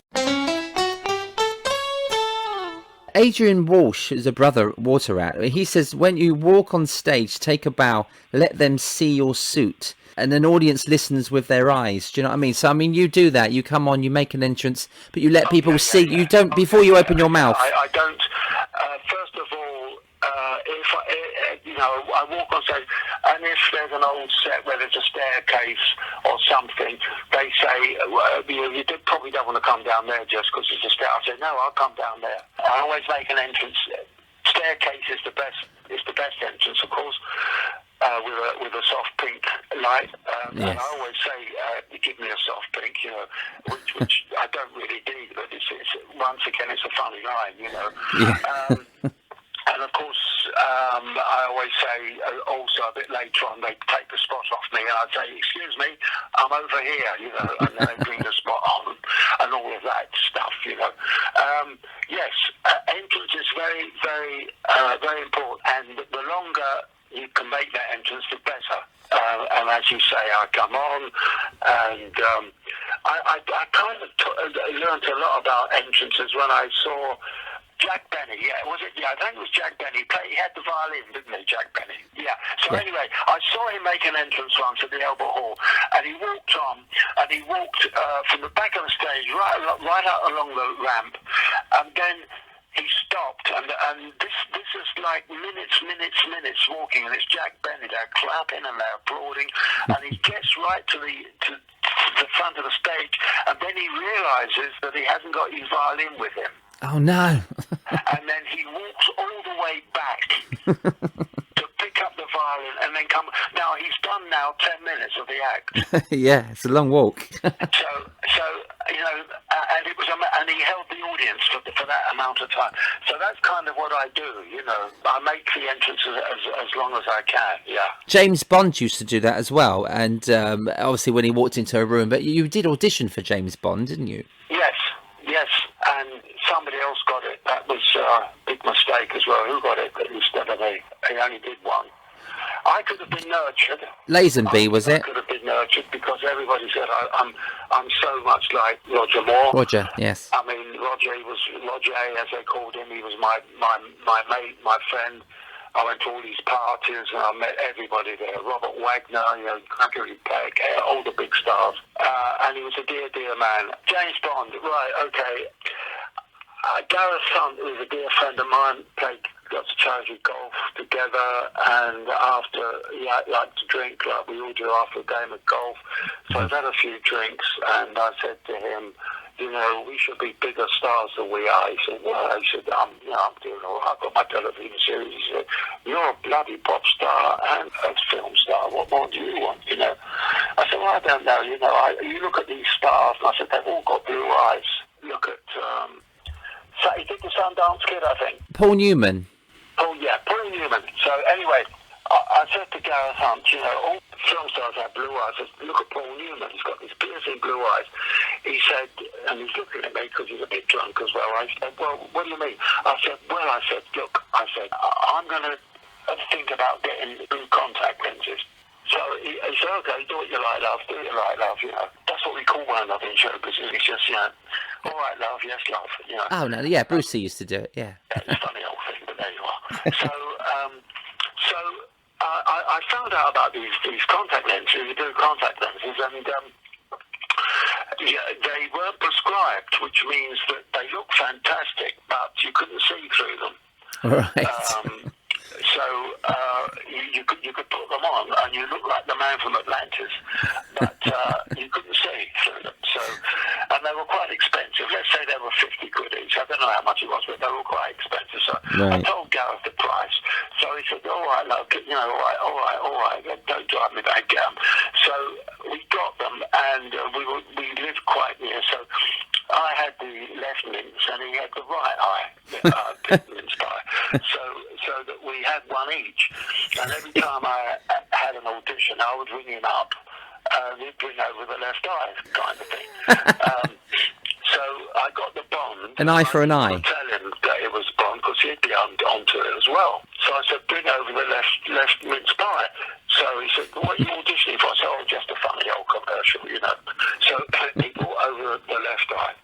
[SPEAKER 4] Adrian Walsh is a brother water rat. He says, when you walk on stage, take a bow, let them see your suit. And an audience listens with their eyes. Do you know what I mean? So, I mean, you do that. You come on, you make an entrance, but you let people see. You don't, before you open your mouth.
[SPEAKER 2] I don't. First of all, if I walk on stage, and if there's an old set where there's a staircase or something, they say, you probably don't want to come down there just because it's a stair. I say, no, I'll come down there. I always make an entrance. Staircase is the best. It's the best entrance, of course. With a soft pink light, and I always say, give me a soft pink, which I don't really need, but it's once again, it's a funny line, and of course, I always say, also a bit later on, they take the spot off me, and I'd say, excuse me, I'm over here, and then they bring the spot on, and all of that stuff, Yes, entrance is very, very, very important, and the longer you can make that entrance, the better. And as you say, I come on, and I kind of learned a lot about entrances when I saw Jack Benny. Yeah, was it? Yeah, I think it was Jack Benny. He had the violin, didn't he, Jack Benny? Yeah. So anyway, I saw him make an entrance once at the Albert Hall, and he walked on, and he walked from the back of the stage right out along the ramp, and then he stopped, and this is like minutes walking, and it's Jack Benny. They're clapping and they're applauding, and he gets right to the front of the stage, and then he realizes that he hasn't got his violin with him.
[SPEAKER 4] Oh no!
[SPEAKER 2] And then he walks all the way back to pick up the violin, and then come. Now he's done 10 minutes of the act.
[SPEAKER 4] Yeah, it's a long walk.
[SPEAKER 2] So and it was, and he held the audience for that amount of time. So that's kind of what I do. I make the entrance as long as I can. Yeah.
[SPEAKER 4] James Bond used to do that as well, and obviously when he walked into a room. But you did audition for James Bond, didn't you?
[SPEAKER 2] Yes, and somebody else got it. That was a big mistake as well. Who got it instead of me? He only did one. I could have been nurtured.
[SPEAKER 4] Lazenby, was it?
[SPEAKER 2] I could have been nurtured because everybody said I'm so much like Roger Moore.
[SPEAKER 4] Roger, yes.
[SPEAKER 2] I mean, Roger A, as they called him. He was my mate, my friend. I went to all these parties and I met everybody there. Robert Wagner, Gregory Peck, all the big stars. And he was a dear, dear man. James Bond, right, okay. Gareth Hunt, who was a dear friend of mine, played lots of charity golf together, and after he liked to drink like we all do after a game of golf. So I've had a few drinks, and I said to him, you know, we should be bigger stars than we are. He said, well, he said, I'm doing all right. I've got my television series. He said, you're a bloody pop star and a film star. What more do you want, you know? I said, well, I don't know. You know, you look at these stars, and I said, they've all got blue eyes. Look at, so he did the Sundance Kid, I think.
[SPEAKER 4] Paul Newman.
[SPEAKER 2] Oh, yeah, Paul Newman. So, anyway, I said to Gareth Hunt, you know, all film stars have blue eyes. I said, look at Paul Newman. He's got these piercing blue eyes. He said, and he's looking at me because he's a bit drunk as well. I said, well, what do you mean? I said, look, I'm going to think about getting blue contact lenses. So he said, okay, do what you like, love, you know. That's what we call one another in show business. It's just, you know, all right, love, yes, love, you know.
[SPEAKER 4] Oh, no, yeah, Brucey used to do it, yeah.
[SPEAKER 2] It's a funny old thing, but there you are. So I found out about these contact lenses, the blue contact lenses, and they weren't prescribed, which means that they look fantastic, but you couldn't see through them.
[SPEAKER 4] Right.
[SPEAKER 2] So you could put them on, and you look like the man from Atlantis, but you couldn't see through them. So, and they were quite expensive. Let's say they were 50 quid each. I don't know how much it was, but they were quite expensive. So
[SPEAKER 4] right.
[SPEAKER 2] I told Gareth the price. So he said, all right, love, you know, all right, don't drive me back down. So we got them, and we lived quite near. So I had the left mince, and he had the right eye, mince pie. So that we had one each. And every time I had an audition, I would ring him up, and he'd bring over the left eye, kind of thing. So I got the Bond.
[SPEAKER 4] An eye for an eye.
[SPEAKER 2] I tell him that it was Bond because he'd be onto it as well. So I said, bring over the left mince pie. So he said, what are you auditioning for? I said, oh, just a funny old commercial, you know. So he brought over the left eye.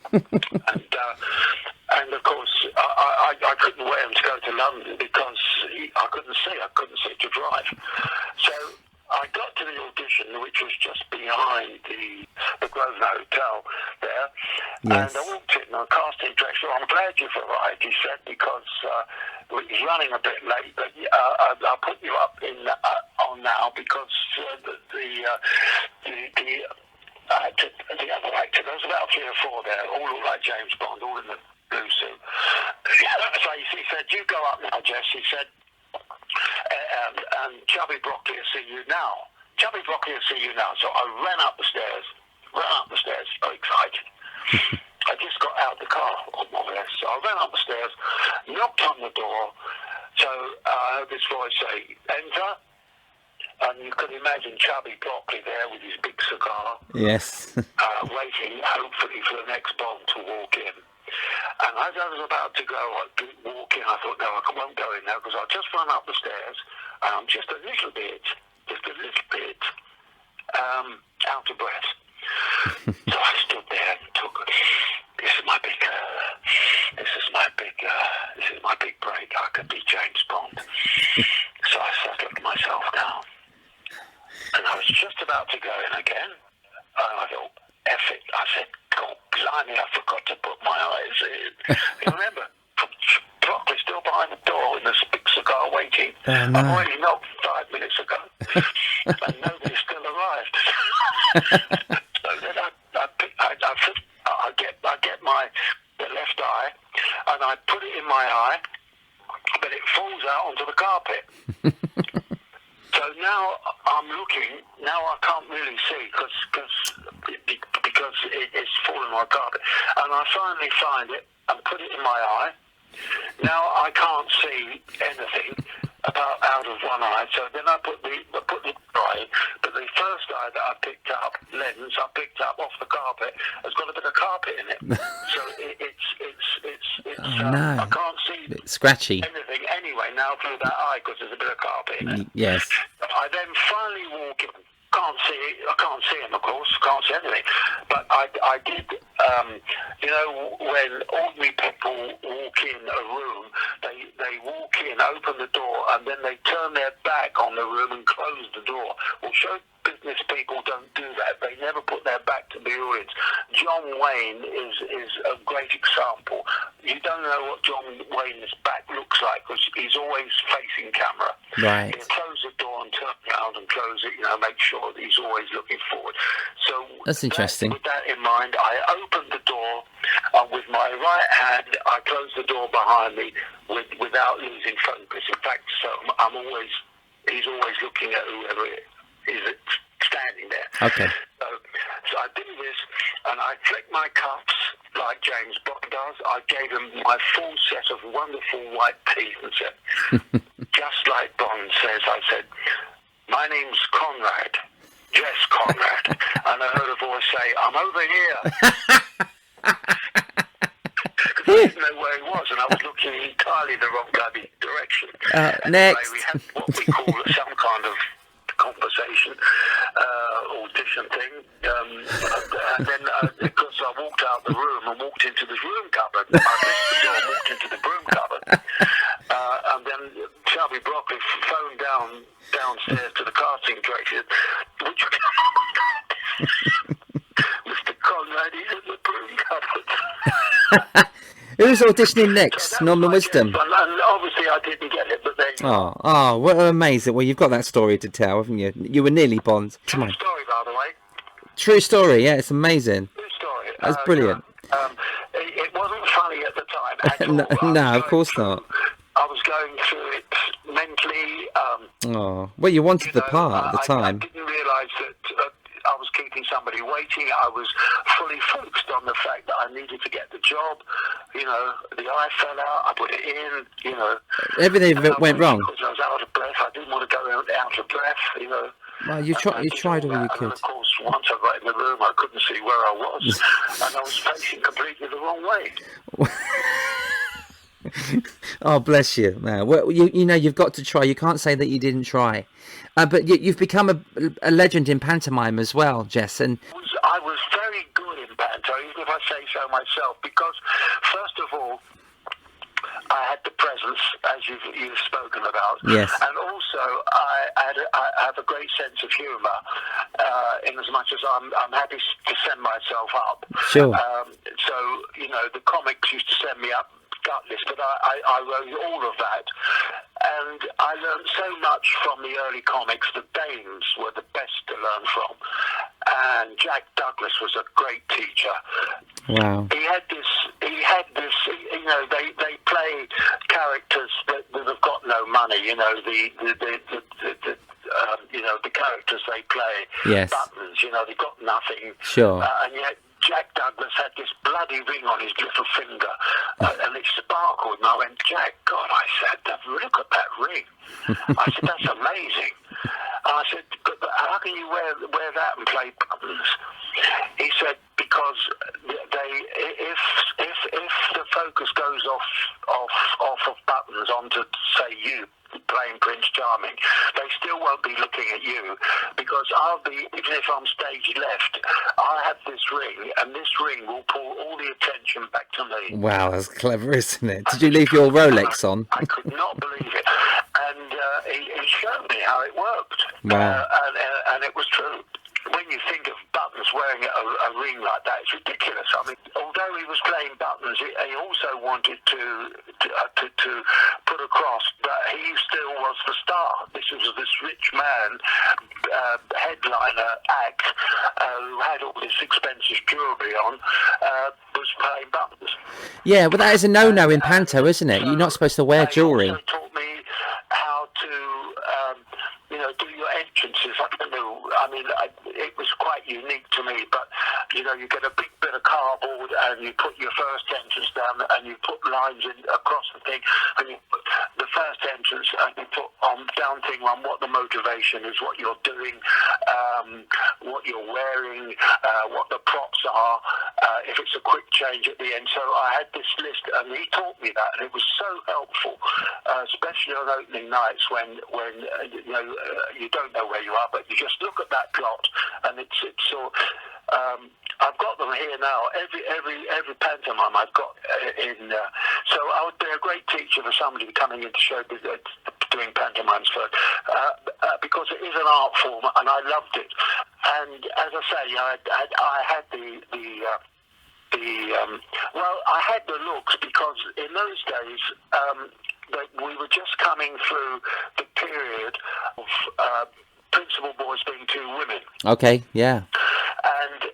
[SPEAKER 2] And of course, I couldn't wait him to go to London because I couldn't see to drive. So I got to the audition, which was just behind the Grosvenor Hotel there.
[SPEAKER 4] Yes.
[SPEAKER 2] And I walked in, and the casting director, I'm glad you've arrived, he said, because he's running a bit late, but I'll put you up on now because the other actor, there was about 3 or 4 there, all look like James Bond, all in the blue suit. So he said, you go up now, Jess. He said, and Chubby Broccoli will see you now. Chubby Broccoli will see you now. So I ran up the stairs, so excited. I just got out of the car, more or less. So I ran up the stairs, knocked on the door. So I heard this voice say, enter. And you could imagine Chubby Broccoli there with his big cigar.
[SPEAKER 4] Yes.
[SPEAKER 2] Waiting, hopefully, for the next Bond to walk in. And as I was about to go, walk in, I thought, no, I won't go in now because I'll just run up the stairs. Just a little bit out of breath. So I stood there and took, this is my big break. I could be James Bond. So I settled myself down. And I was just about to go in again. And I thought, F it. I said, God, blimey, I forgot to put my eyes in. You remember, Broccoli's still behind the door in the big cigar waiting.
[SPEAKER 4] Oh, no.
[SPEAKER 2] I've already knocked 5 minutes ago. And nobody's still arrived. So then I get the left eye, and I put it in my eye, but it falls out onto the carpet. So now I'm looking. Now I can't really see because it's fallen on the carpet. And I finally find it and put it in my eye. Now I can't see anything out of one eye. So then I put the eye. But the first eye that I picked up, lens I picked up off the carpet, has got a bit of carpet in it. So it's
[SPEAKER 4] no.
[SPEAKER 2] I can't see
[SPEAKER 4] Bit scratchy.
[SPEAKER 2] anything anyway now through that eye because there's a bit of carpet in it.
[SPEAKER 4] Yes.
[SPEAKER 2] I then finally walk in. I can't see him, of course. Can't see anything. But I did. You know, when ordinary people walk in a room, they walk in, open the door, and then they turn their back on the room and close close the door. Well, show business people don't do that. They never put their back to the audience. John Wayne is a great example. You don't know what John Wayne's back looks like because he's always facing camera.
[SPEAKER 4] Right.
[SPEAKER 2] He'll close the door and turn around and close it, make sure that he's always looking forward. So
[SPEAKER 4] that's interesting.
[SPEAKER 2] With that in mind, I opened the door with my right hand. I closed the door behind me without losing focus. In fact, so he's always looking at whoever is standing there.
[SPEAKER 4] Okay.
[SPEAKER 2] So I do this, and I flick my cuffs like James Bond does. I gave him my full set of wonderful white teeth and said, just like Bond says, I said, my name's Conrad, Jess Conrad. And I heard a voice say, I'm over here. Because I didn't know where he was, and I was looking entirely the wrong bloody direction.
[SPEAKER 4] Next.
[SPEAKER 2] We had what we call some kind of conversation, audition thing, and then because I walked out the room and walked into the room cupboard, I missed the door, walked into the broom cupboard, and then Shelby Broccoli phoned downstairs to the casting director. Would you Mr. Conrad, he's in the broom cupboard.
[SPEAKER 4] Who's auditioning next?
[SPEAKER 2] So
[SPEAKER 4] Norman Wisdom.
[SPEAKER 2] And obviously I didn't get it, but then...
[SPEAKER 4] Oh, what amazing. Well, you've got that story to tell, haven't you? You were nearly Bond. Come on.
[SPEAKER 2] True story, by the way.
[SPEAKER 4] True story, yeah, it's amazing.
[SPEAKER 2] True story.
[SPEAKER 4] That's brilliant.
[SPEAKER 2] It wasn't funny at the time at all.
[SPEAKER 4] No, of course not.
[SPEAKER 2] I was going through it mentally.
[SPEAKER 4] Well, you wanted the part at the time.
[SPEAKER 2] I didn't realise that I was keeping somebody waiting. I was fully focused on the fact that I needed to get the job. The eye fell out. I put it in.
[SPEAKER 4] Everything went wrong.
[SPEAKER 2] Because I was out of breath. I didn't want to go out of breath.
[SPEAKER 4] Well, you tried all you could.
[SPEAKER 2] And of course, once I got in the room, I couldn't see where I was, and I was facing completely the wrong way.
[SPEAKER 4] Oh, bless you. No, well, you've got to try. You can't say that you didn't try. But you've become a legend in pantomime as well, Jess. And
[SPEAKER 2] I was very good in panto, even if I say so myself, because first of all, I had the presence, as you've spoken about.
[SPEAKER 4] Yes.
[SPEAKER 2] And also, I have a great sense of humour, in as much as I'm happy to send myself up.
[SPEAKER 4] Sure.
[SPEAKER 2] So, the comics used to send me up gutless, but I wrote all of that. And I learned so much from the early comics. The Danes were the best to learn from. And Jack Douglas was a great teacher.
[SPEAKER 4] Wow.
[SPEAKER 2] He had this, they play characters that have got no money, the characters they play.
[SPEAKER 4] Yes.
[SPEAKER 2] Buttons, they've got nothing.
[SPEAKER 4] Sure.
[SPEAKER 2] And yet Jack Douglas had this bloody ring on his little finger, and it sparkled, and I went, Jack, God, I said, look at that ring. I said, that's amazing. And I said, but how can you wear that and play buttons? He said, because if the focus goes off of buttons onto, say, you playing Prince Charming, they still won't be looking at you, because even if I'm stage left, I have this ring, and this ring will pull all the attention back to me.
[SPEAKER 4] Wow, that's clever, isn't it? Did you leave your Rolex on?
[SPEAKER 2] I could not believe it. And he showed me how it worked.
[SPEAKER 4] Wow.
[SPEAKER 2] And it was true. When you think of Buttons wearing a ring like that, it's ridiculous. I mean, although he was playing Buttons, he also wanted to put across that he still was the star. This was this rich man, headliner act, who had all this expensive jewellery on, was playing Buttons.
[SPEAKER 4] Yeah, but that is a no-no in panto, isn't it? You're not supposed to wear jewellery.
[SPEAKER 2] He also taught me how to do your entrances. I don't know. I mean, it was quite unique to me, but you get a big bit of cardboard and you put your first entrance down and you put lines in across the thing, and you put the first entrance and you put down thing on what the motivation is, what you're doing, what you're wearing, what the props are, if it's a quick change at the end. So I had this list, and he taught me that, and it was so helpful, especially on opening nights when you don't know where you are, but you just look at that plot, and it's sort. I've got them here now. Every pantomime I've got in. So I would be a great teacher for somebody coming into show business doing pantomimes first, because it is an art form, and I loved it. And as I say, I had I had the looks, because in those days that we were just coming through the period of principal boys being two women.
[SPEAKER 4] Okay, yeah.
[SPEAKER 2] And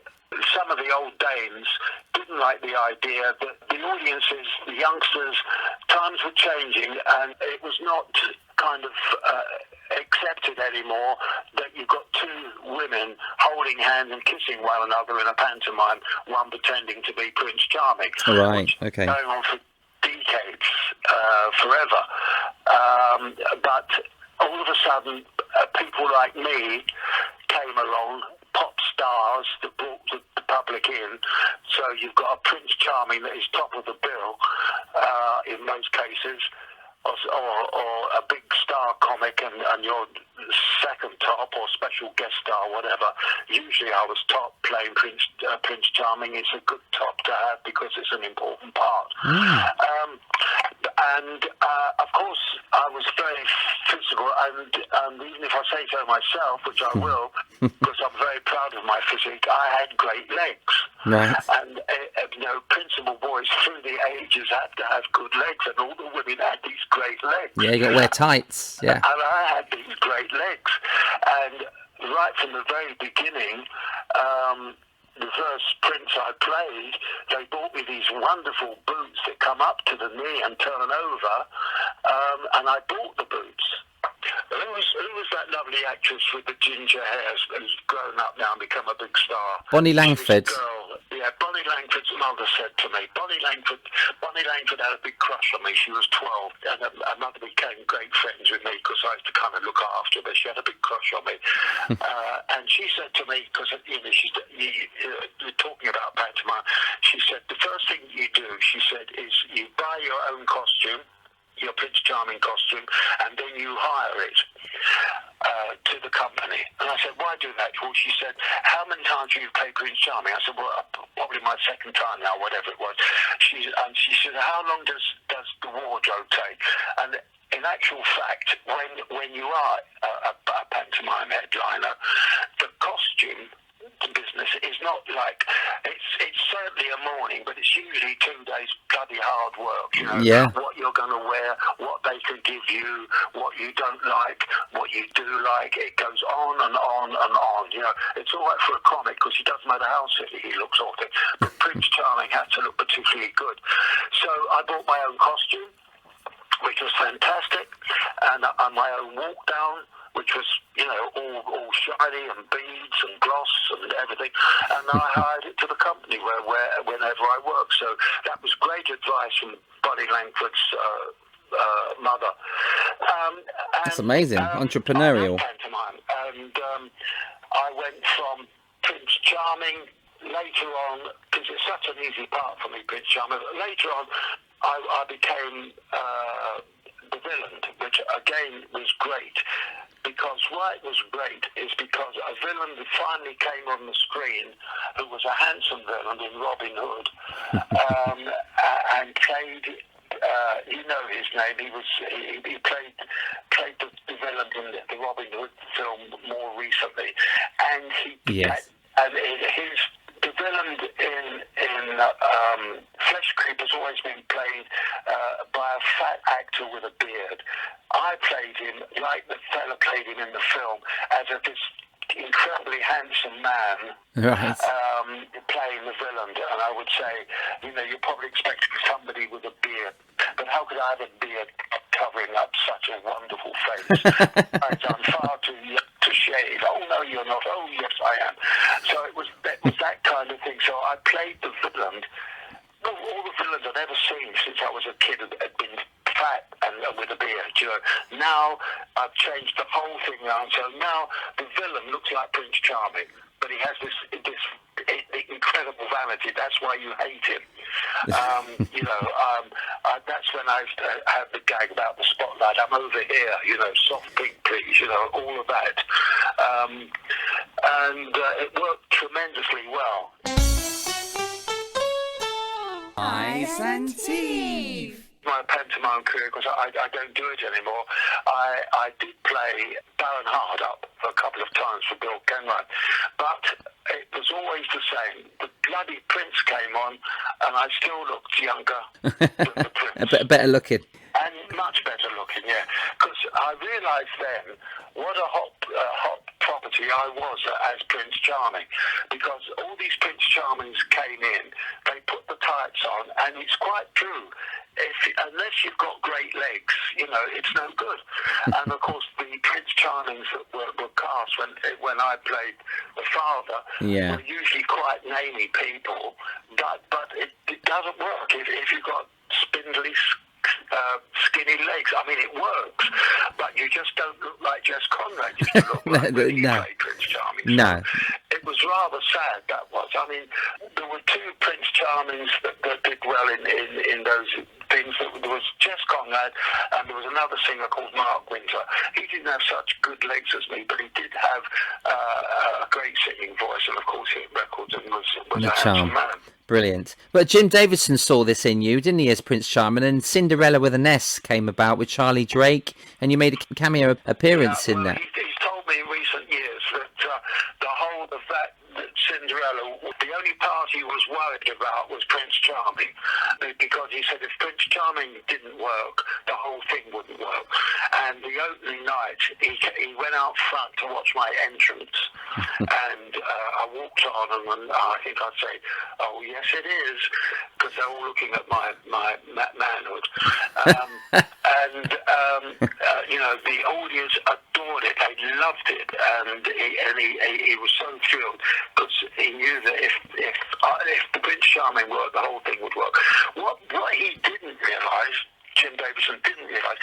[SPEAKER 2] some of the old dames didn't like the idea that the audiences, the youngsters, times were changing, and it was not kind of accepted anymore that you've got two women holding hands and kissing one another in a pantomime, one pretending to be Prince Charming.
[SPEAKER 4] Right, okay.
[SPEAKER 2] Going on for decades, forever. But all of a sudden, people like me came along, pop stars that brought the public in. So you've got a Prince Charming that is top of the bill in most cases, or a big star comic and you're second top or special guest star, whatever. Usually I was top playing Prince Charming. It's a good top to have because it's an important part. And of course I was very physical, and even if I say so myself, which I will, because I'm very proud of my physique, I had great legs.
[SPEAKER 4] Right.
[SPEAKER 2] And principal boys through the ages had to have good legs, and all the women had these great legs.
[SPEAKER 4] Yeah, you got to wear tights. Yeah.
[SPEAKER 2] And I had these great legs, and right from the very beginning, the first Prince I played, they bought me these wonderful boots that come up to the knee and turn over, and I bought the boots. Who was that lovely actress with the ginger hair who's grown up now and become a big star?
[SPEAKER 4] Bonnie Langford.
[SPEAKER 2] Yeah, Bonnie Langford's mother said to me, Bonnie Langford had a big crush on me. She was 12, and her mother became great friends with me because I used to kind of look after her, but she had a big crush on me. And she said to me, because you're talking about pantomime, she said, the first thing you do, she said, is you buy your own costume, your Prince Charming costume, and then you hire it to the company. And I said, why do that? Well, she said, how many times have you played Prince Charming? I said, well, probably my second time now, whatever it was. She said, how long does the wardrobe take? And in actual fact, when you are a pantomime headliner, the costume business is not like, it's certainly a morning, but it's usually 2 days bloody hard work,
[SPEAKER 4] Yeah.
[SPEAKER 2] What you're going to wear, what they can give you, what you don't like, what you do like, it goes on and on and on, it's all right for a comic because it doesn't matter how silly he looks or thing, but Prince Charming had to look particularly good. So I bought my own costume, which was fantastic, and my own walk down, which was, all shiny and beads and gloss and everything. And I hired it to the company whenever I worked. So that was great advice from Bonnie Langford's mother.
[SPEAKER 4] That's amazing. Entrepreneurial.
[SPEAKER 2] I pantomime, and I went from Prince Charming later on, because it's such an easy part for me, Prince Charming. Later on, I became the villain, which again was great. Because why it was great is because a villain that finally came on the screen, who was a handsome villain in Robin Hood, and played, his name. He played the villain in the Robin Hood film more recently, and the villain in Flesh Creep has always been played by a fat actor with a beard. I played him like the fella played him in the film, as this incredibly handsome man,
[SPEAKER 4] Right.
[SPEAKER 2] Playing the villain. And I would say, you're probably expecting somebody with a beard, but how could I have a beard covering up such a wonderful face? I'm far too young to shave. Oh no, you're not. Oh yes, I am. So it was that kind of thing. So I played the villain. All the villains I've ever seen since I was a kid had been fat and with a beard. Now I've changed the whole thing around. So now the villain looks like Prince Charming, but he has this incredible vanity. That's why you hate him. That's when I had the gag about the spotlight. I'm over here, soft pink, please, all of that. And it worked tremendously well.
[SPEAKER 3] Ice and Teeth.
[SPEAKER 2] my pantomime career, because I don't do it anymore. I did play Baron Hardup a couple of times for Bill Kenwright, but it was always the same. The bloody Prince came on, and I still looked younger than the Prince.
[SPEAKER 4] Better looking.
[SPEAKER 2] And much better looking, yeah. Because I realised then what a hot property I was as Prince Charming. Because all these Prince Charmings came in, they put the tights on, and it's quite true. Unless you've got great legs, it's no good. And of course, the Prince Charmings that were cast when I played the father were usually quite namey people, but it doesn't work if you've got spindly, skinny legs. I mean, it works, but you just don't look like Jess Conrad used to look like when he played Prince Charming.
[SPEAKER 4] No.
[SPEAKER 2] So it was rather sad, that was. I mean, there were two Prince Charmings that did well in those things. There was Jess Conrad, and there was another singer called Mark Winter. He didn't have such good legs as me, but he did have a great singing voice, and of course hit records and was a handsome man.
[SPEAKER 4] Brilliant. But Jim Davidson saw this in you, didn't he, as Prince Charming? And Cinderella with an S came about with Charlie Drake, and you made a cameo appearance in that.
[SPEAKER 2] He's told me in recent years that the whole of that Cinderella, the only part he was worried about was Prince Charming, because he said if Prince Charming didn't work, the whole thing wouldn't work. And the opening night, he went out front to watch my entrance, and I walked on, and I think I'd say, "Oh yes, it is," because they're all looking at my manhood. The audience adored it; they loved it, and he was so thrilled, because he knew that if the Prince Charming worked, the whole thing would work. What he didn't realise, Jim Davidson didn't realise,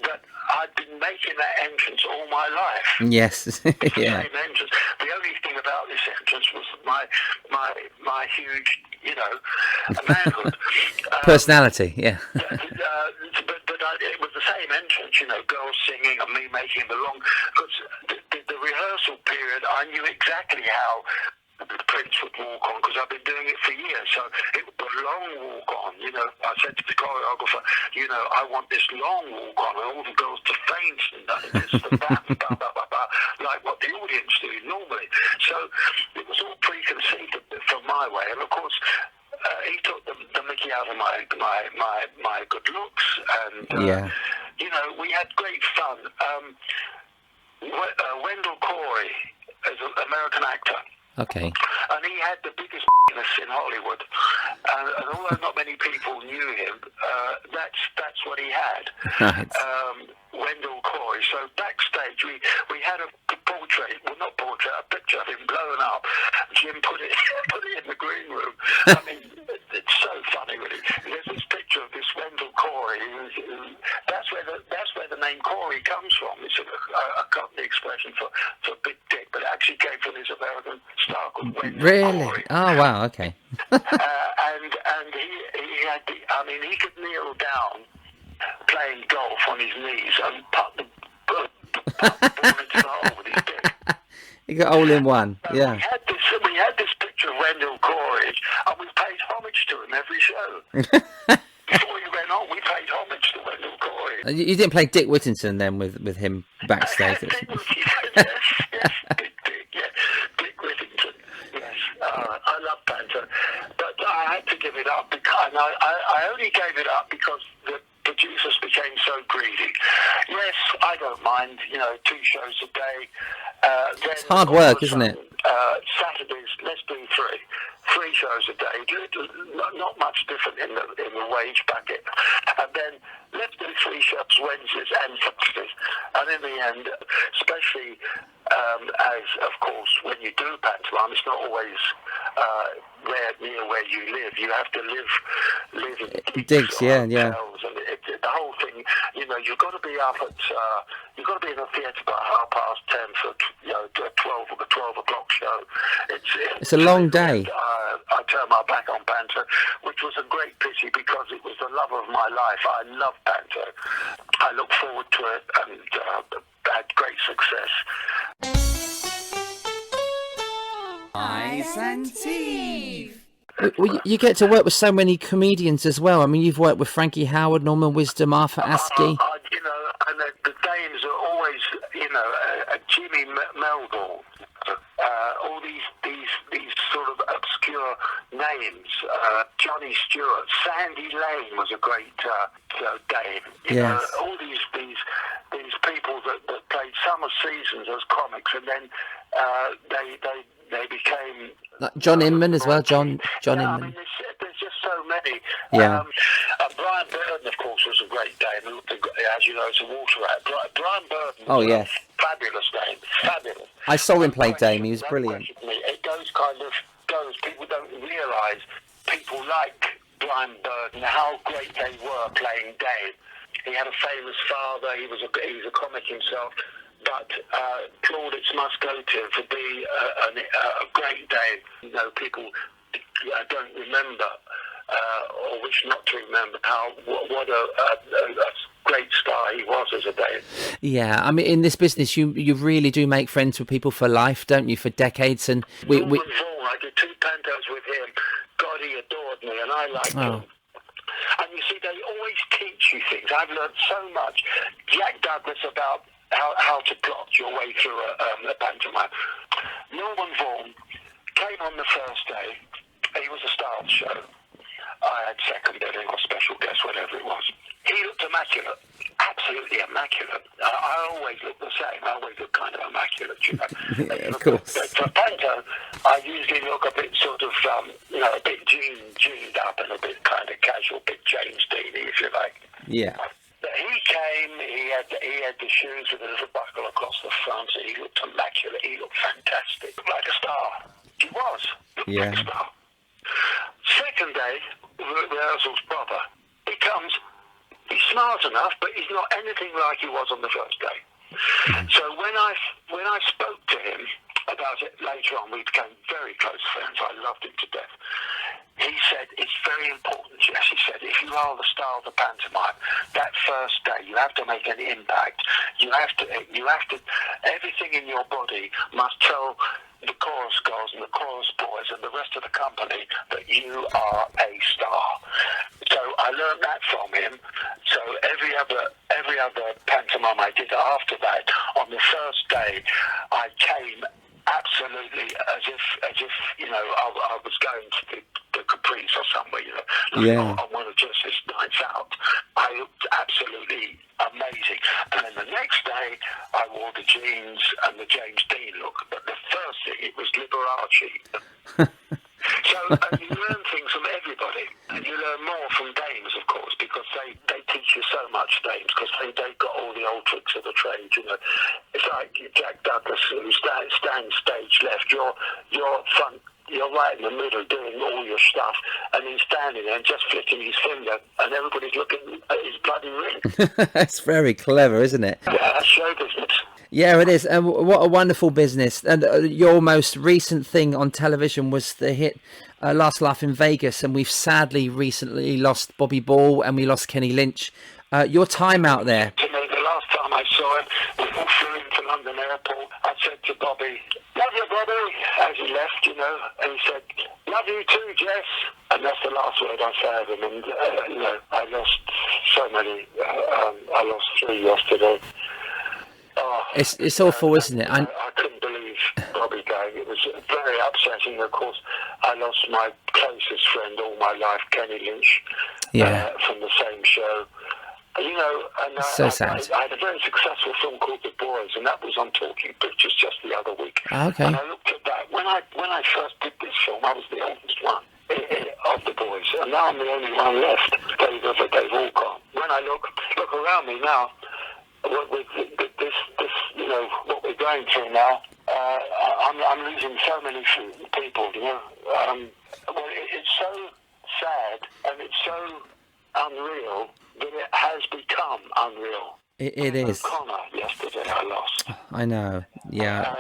[SPEAKER 2] that I'd been making that entrance all my life.
[SPEAKER 4] Yes, yeah.
[SPEAKER 2] Same entrance. The only thing about this entrance was my huge, manhood.
[SPEAKER 4] Personality, yeah.
[SPEAKER 2] But it was the same entrance, girls singing and me making the long. Because the rehearsal period, I knew exactly how the Prince would walk on, because I've been doing it for years. So it was a long walk on. I said to the choreographer, I want this long walk on, and all the girls to faint and this and that, and blah, blah, blah, blah, like what the audience do normally. So it was all preconceived from my way, and of course he took the mickey out of my good looks, and we had great fun. Wendell Corey is an American actor.
[SPEAKER 4] Okay.
[SPEAKER 2] And he had the biggest in Hollywood, and although not many people knew him, that's what he had.
[SPEAKER 4] Right.
[SPEAKER 2] Wendell Corey. So backstage we had a picture of him blowing up. Jim put it in the green room. I mean, it's so funny, really. There's this picture of this Wendell Corey. That's where the name Corey comes from. It's a company expression for big dick, but it actually came from his American star called Wendell
[SPEAKER 4] Really?
[SPEAKER 2] Corey.
[SPEAKER 4] Oh wow. Okay.
[SPEAKER 2] And he had he could kneel down playing golf on his knees and put the ball into the hole with his dick.
[SPEAKER 4] You got all in one. Yeah.
[SPEAKER 2] We had this picture of Wendell Corey, and we paid homage to him every show. Before he went on, we paid homage to Wendell Corey.
[SPEAKER 4] You didn't play Dick Whittington then with him backstage?
[SPEAKER 2] Yes, Dick Whittington. Yes, I love banter, but I had to give it up, because I only gave it up because the producers became so greedy. Yes, I don't mind, 2 shows a day.
[SPEAKER 4] It's hard work, isn't it?
[SPEAKER 2] Saturdays, let's do 3 shows a day. Not much different in the wage packet. And then let's do 3 shows Wednesdays and Saturdays. And in the end, especially as, of course, when you do pantomime, it's not always near where you live. You have to live in
[SPEAKER 4] digs, yeah.
[SPEAKER 2] And the whole thing, you've got to be up at, you've got to be in the theatre by 10:30 for, 12 o'clock show.
[SPEAKER 4] It's a long day.
[SPEAKER 2] I turned my back on banter, which was a great pity, because it was the love of my life. I love banter. I look forward to it, and had great success.
[SPEAKER 3] Ice and Teeth.
[SPEAKER 4] Well, you get to work with so many comedians as well. I mean, you've worked with Frankie Howard, Norman Wisdom, Arthur Askey.
[SPEAKER 2] You know, and the dames are always, you know, Jimmy Melville, all these sort of obscure names. Johnny Stewart, Sandy Lane was a great dame. You know, all these people that played summer seasons as comics, and then they became
[SPEAKER 4] Like John Inman as well. John Inman.
[SPEAKER 2] I mean, there's just so many.
[SPEAKER 4] Yeah.
[SPEAKER 2] And Brian Burton, of course, was a great dame. As you know, it's a water rat. Brian Burton.
[SPEAKER 4] Oh, yes.
[SPEAKER 2] Fabulous dame. Fabulous.
[SPEAKER 4] I saw him play Dame. He was brilliant.
[SPEAKER 2] It goes. People don't realise people like Brian Burton, how great they were playing Dame. He had a famous father. He was a comic himself. But plaudits must go to him for being a great Dame. You know, people don't remember or wish not to remember what a great star he was as a Dame.
[SPEAKER 4] Yeah, I mean, in this business, you really do make friends with people for life, don't you? For decades, and
[SPEAKER 2] Norman Vaughan, I did 2 pantos with him. God, he adored me, and I liked him. And you see, they always teach you things. I've learned so much. Jack Douglas about how to plot your way through a pantomime. Norman Vaughan came on the first day. He was a star of the show. I had second billing or special guest, whatever it was. He looked immaculate, absolutely immaculate. I always look the same. I always look kind of immaculate, you know.
[SPEAKER 4] Yeah, of course.
[SPEAKER 2] For panto, I usually look a bit sort of, a bit jeaned up and a bit kind of casual, bit James Deany, if you like.
[SPEAKER 4] Yeah.
[SPEAKER 2] But he came. He had the shoes with a little buckle across the front. So he looked immaculate. He looked fantastic, looked like a star. He was. Looked like a star. Second day, rehearsal's proper. He comes. He's smart enough, but he's not anything like he was on the first day. So when I spoke to him about it later on, we became very close friends. I loved him to death. He said, it's very important, Jess. He said, if you are the star of the pantomime, that first day you have to make an impact. You have to, everything in your body must tell the chorus girls and the chorus boys and the rest of the company that you are a star. So I learned that from him. So every other pantomime I did after that, on the first day, I came absolutely as if you know I was going to the Caprice or somewhere, you know, on one of Jess's nights out. I looked absolutely amazing. And then the next day, I wore the jeans and the James Dean look. But the first thing, it was Liberace. So you learn things from everybody, and you learn more from dames, of course, because they teach you so much, dames, because they've got all the old tricks of the trade, you know. It's like Jack Douglas, who stands stage left, you're front, you're right in the middle doing all your stuff, and he's standing there and just flicking his finger, and everybody's looking at his bloody ring.
[SPEAKER 4] That's very clever, isn't it?
[SPEAKER 2] That's show business.
[SPEAKER 4] Yeah, it is. And what a wonderful business. And your most recent thing on television was the hit Last Laugh in Vegas. And we've sadly recently lost Bobby Ball and we lost Kenny Lynch. Your time out there.
[SPEAKER 2] To me, the last time I saw him, we all flew into London Airport. I said to Bobby, love you, Bobby, as he left, you know. And he said, love you too, Jess. And that's the last word I said of him. And, you know, I lost so many. I lost 3 yesterday. Oh,
[SPEAKER 4] it's awful, isn't it?
[SPEAKER 2] I couldn't believe Bobby going. It was very upsetting. Of course, I lost my closest friend all my life, Kenny Lynch, from the same show. You know, and
[SPEAKER 4] so sad.
[SPEAKER 2] I had a very successful film called The Boys, and that was on Talking Pictures just the other week.
[SPEAKER 4] Okay.
[SPEAKER 2] And I looked at that. When I first did this film, I was the oldest one of The Boys, and now I'm the only one left. They've all gone. When I look around me now, with this, you know, what we're going through now, I'm losing so many people, you know. Well, it's so sad and it's so unreal that it has become unreal.
[SPEAKER 4] It is.
[SPEAKER 2] Connor yesterday I lost.
[SPEAKER 4] I know, yeah.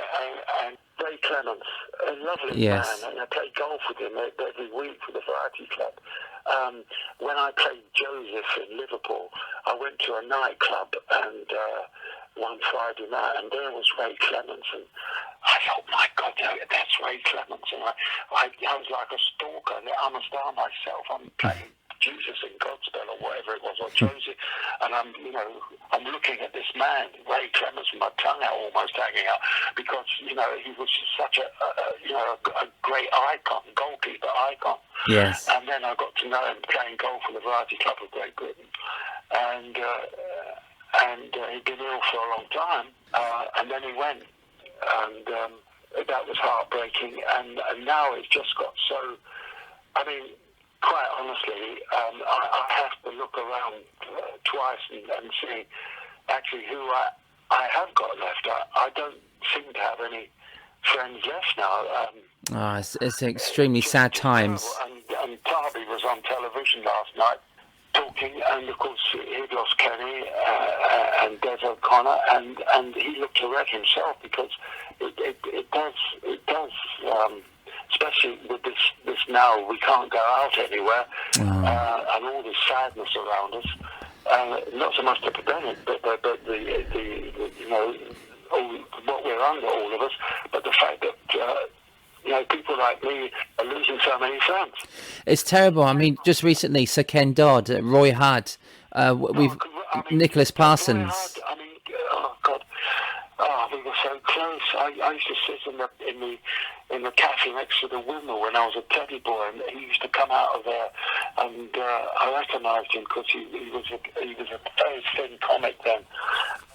[SPEAKER 2] And Ray Clements, a lovely man, and I play golf with him every week for the Variety Club. When I played Joseph in Liverpool, I went to a nightclub and one Friday night, and there was Ray Clements, and I thought, my God, that's Ray Ray Clements, and I was like a stalker. And I'm a star myself. I'm playing Jesus in Godspell or whatever it was, or Josie, and I'm looking at this man, Ray Clements, with my tongue out, almost hanging out, because he was such a great icon, goalkeeper icon.
[SPEAKER 4] Yes.
[SPEAKER 2] And then I got to know him playing golf for the Variety Club of Great Britain, and he'd been ill for a long time, and then he went, and that was heartbreaking, and now it's just got so. I mean, quite honestly, I have to look around twice and see actually who I have got left. I don't seem to have any friends left now.
[SPEAKER 4] It's extremely sad times.
[SPEAKER 2] And Tarby was on television last night talking, and of course he'd lost Kenny and Des O'Connor, and he looked to wreck himself, because it does. Especially with this now, we can't go out anywhere, and all this sadness around us. Not so much the pandemic, but the what we're under, all of us. But the fact that people like me are losing so many friends.
[SPEAKER 4] It's terrible. I mean, just recently, Sir Ken Dodd, Roy Hudd, Nicholas Parsons.
[SPEAKER 2] Roy Hudd, oh God. Oh, we were so close. I used to sit in the cafe next to the windmill when I was a teddy boy, and he used to come out of there, and I recognised him because he was a very thin comic then,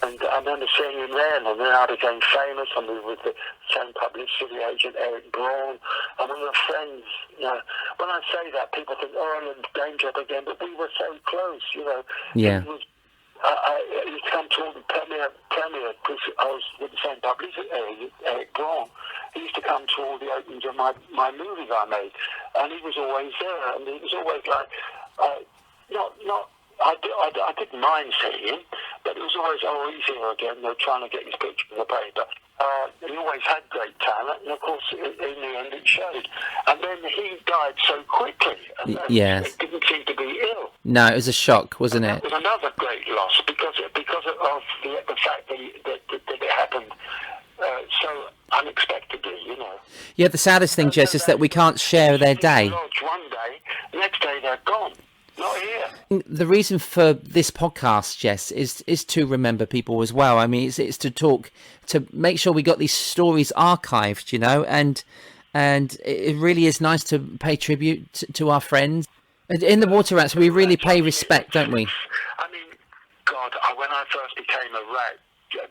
[SPEAKER 2] and I remember seeing him then, and then I became famous, and we were with the same publicity agent, Eric Braun, and we were friends. When I say that, people think, oh, I'm in danger again, but we were so close.
[SPEAKER 4] Yeah.
[SPEAKER 2] He used to come to all the premiere, because I was with the same publicity, Eric Braun. He used to come to all the openings of my movies I made, and he was always there, and he was always like, I didn't mind seeing him, but it was always, he's here again, they're trying to get his picture in the paper. He always had great talent, and of course, in the end, it showed. And then he died so quickly, and
[SPEAKER 4] yes.
[SPEAKER 2] It didn't seem to be ill.
[SPEAKER 4] No, it was a shock, wasn't it?
[SPEAKER 2] It was another great loss, because of the fact that it happened so unexpectedly,
[SPEAKER 4] Yeah, the saddest thing, Jess, is that we can't share their day.
[SPEAKER 2] One day, the next day they're gone. Not here.
[SPEAKER 4] The reason for this podcast, Jess, is to remember people as well. I mean, it's to talk, to make sure we got these stories archived, and it really is nice to pay tribute to our friends. In the Water Rats, we really pay respect, don't we?
[SPEAKER 2] I mean, God, when I first became a rat,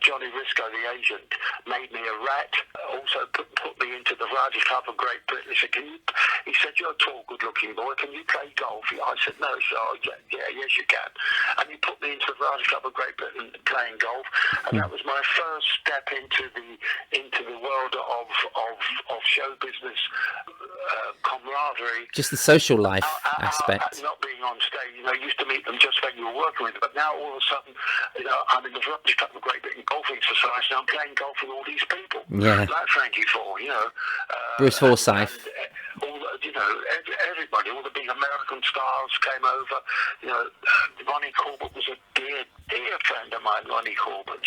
[SPEAKER 2] Johnny Risco, the agent, made me a rat. Also put me into the Variety Club of Great Britain. He said, you're a tall, good-looking boy. Can you play golf? I said, no, sure. Yeah, yes, you can. And he put me into the Variety Club of Great Britain playing golf, and that was my first step into the world of show business, camaraderie.
[SPEAKER 4] Just the social life aspect.
[SPEAKER 2] Not being on stage, you used to meet them just when you were working with them, but now all of a sudden, I'm in the Variety Club of Great Britain golfing society, and I'm playing golf with all these people, like Frankie Vaughan,
[SPEAKER 4] Bruce Forsyth,
[SPEAKER 2] everybody, all the big American stars came over. Ronnie Corbett was a dear friend of mine. Ronnie Corbett,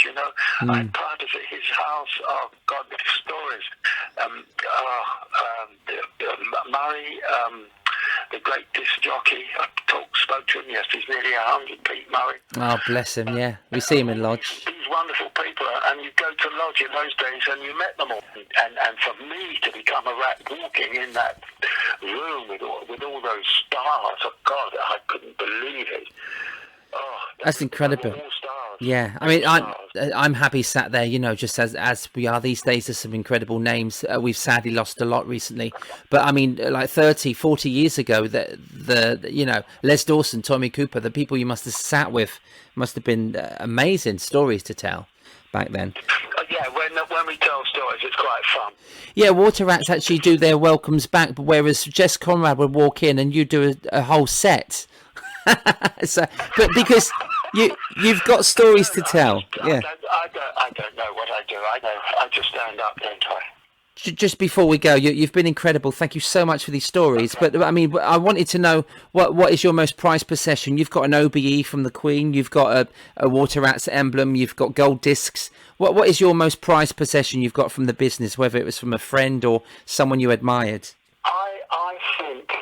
[SPEAKER 2] I had parties at his house. Oh God, the stories. Murray, the great disc jockey. I spoke to him yesterday. He's nearly 100. Pete Murray.
[SPEAKER 4] Oh, bless him. Yeah, we see him in Lodge.
[SPEAKER 2] These wonderful people, and you go to Lodge in those days, and you met them all. And for me to become a rat walking in that room with all those stars, oh God, I couldn't believe it. Oh,
[SPEAKER 4] that's incredible.
[SPEAKER 2] All stars.
[SPEAKER 4] Yeah, I mean, I'm happy sat there, just as we are these days. There's some incredible names. We've sadly lost a lot recently, but I mean, like 30, 40 years ago, the Les Dawson, Tommy Cooper, the people you must have sat with must have been amazing stories to tell back then.
[SPEAKER 2] Yeah, when we tell stories, it's quite fun.
[SPEAKER 4] Yeah, Water Rats actually do their welcomes back, whereas Jess Conrad would walk in and you do a whole set. But because you've got stories to tell.
[SPEAKER 2] I don't know what I do. I just stand up, don't I?
[SPEAKER 4] Just before we go, you've been incredible. Thank you so much for these stories. But I mean, I wanted to know what is your most prized possession? You've got an OBE from the Queen. You've got a Water Rats emblem. You've got gold discs. What is your most prized possession you've got from the business, whether it was from a friend or someone you admired?
[SPEAKER 2] I think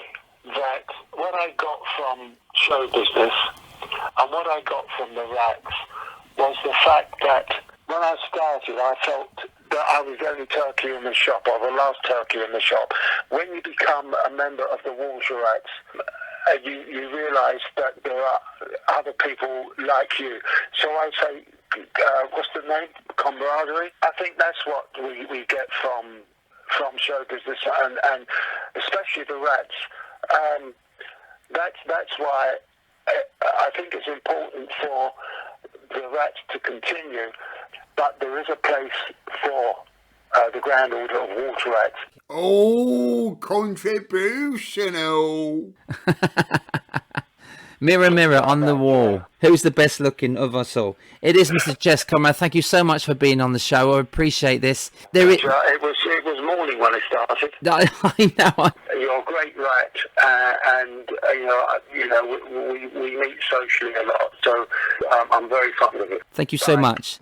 [SPEAKER 2] that what I got from show business and what I got from the Rats was the fact that when I started, I felt that I was the only turkey in the shop, or the last turkey in the shop. When you become a member of the Water Rats, you realise that there are other people like you. So I say, what's the name? Camaraderie. I think that's what we get from show business, and especially the Rats. That's why I think it's important for the Rats to continue, but there is a place for the Grand Order of Water Rats.
[SPEAKER 3] Oh, contributional.
[SPEAKER 4] Mirror, mirror on the wall, who's the best looking of us all? It is Mrs. Jess Conrad. Thank you so much for being on the show. I appreciate this.
[SPEAKER 2] It was morning when I started.
[SPEAKER 4] I know.
[SPEAKER 2] You're a great rat, and we meet socially a lot, so I'm very fond of it.
[SPEAKER 4] Thank you so much.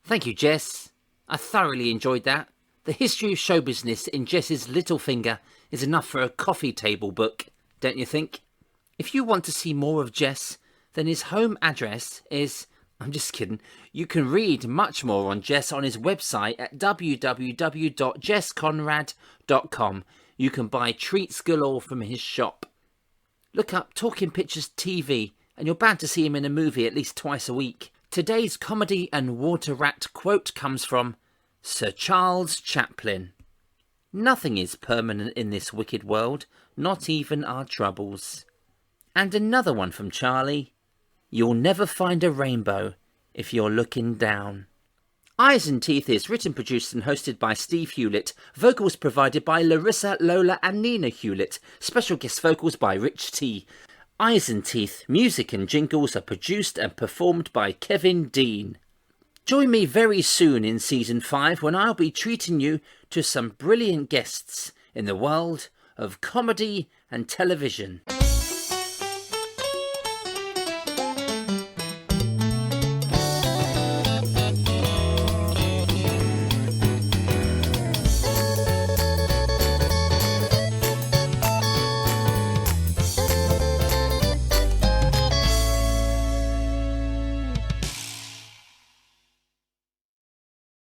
[SPEAKER 1] Thank you, Jess. I thoroughly enjoyed that. The history of show business in Jess's little finger is enough for a coffee table book, don't you think? If you want to see more of Jess, then his home address is... I'm just kidding. You can read much more on Jess on his website at www.jessconrad.com. You can buy treats galore from his shop. Look up Talking Pictures TV and you're bound to see him in a movie at least twice a week. Today's comedy and water rat quote comes from Sir Charles Chaplin. Nothing is permanent in this wicked world, not even our troubles. And another one from Charlie. You'll never find a rainbow if you're looking down. Eyes and Teeth is written, produced and hosted by Steve Hewlett. Vocals provided by Larissa, Lola and Nina Hewlett. Special guest vocals by Rich T. Eyes and Teeth, music and jingles are produced and performed by Kevin Dean. Join me very soon in Season 5 when I'll be treating you to some brilliant guests in the world of comedy and television.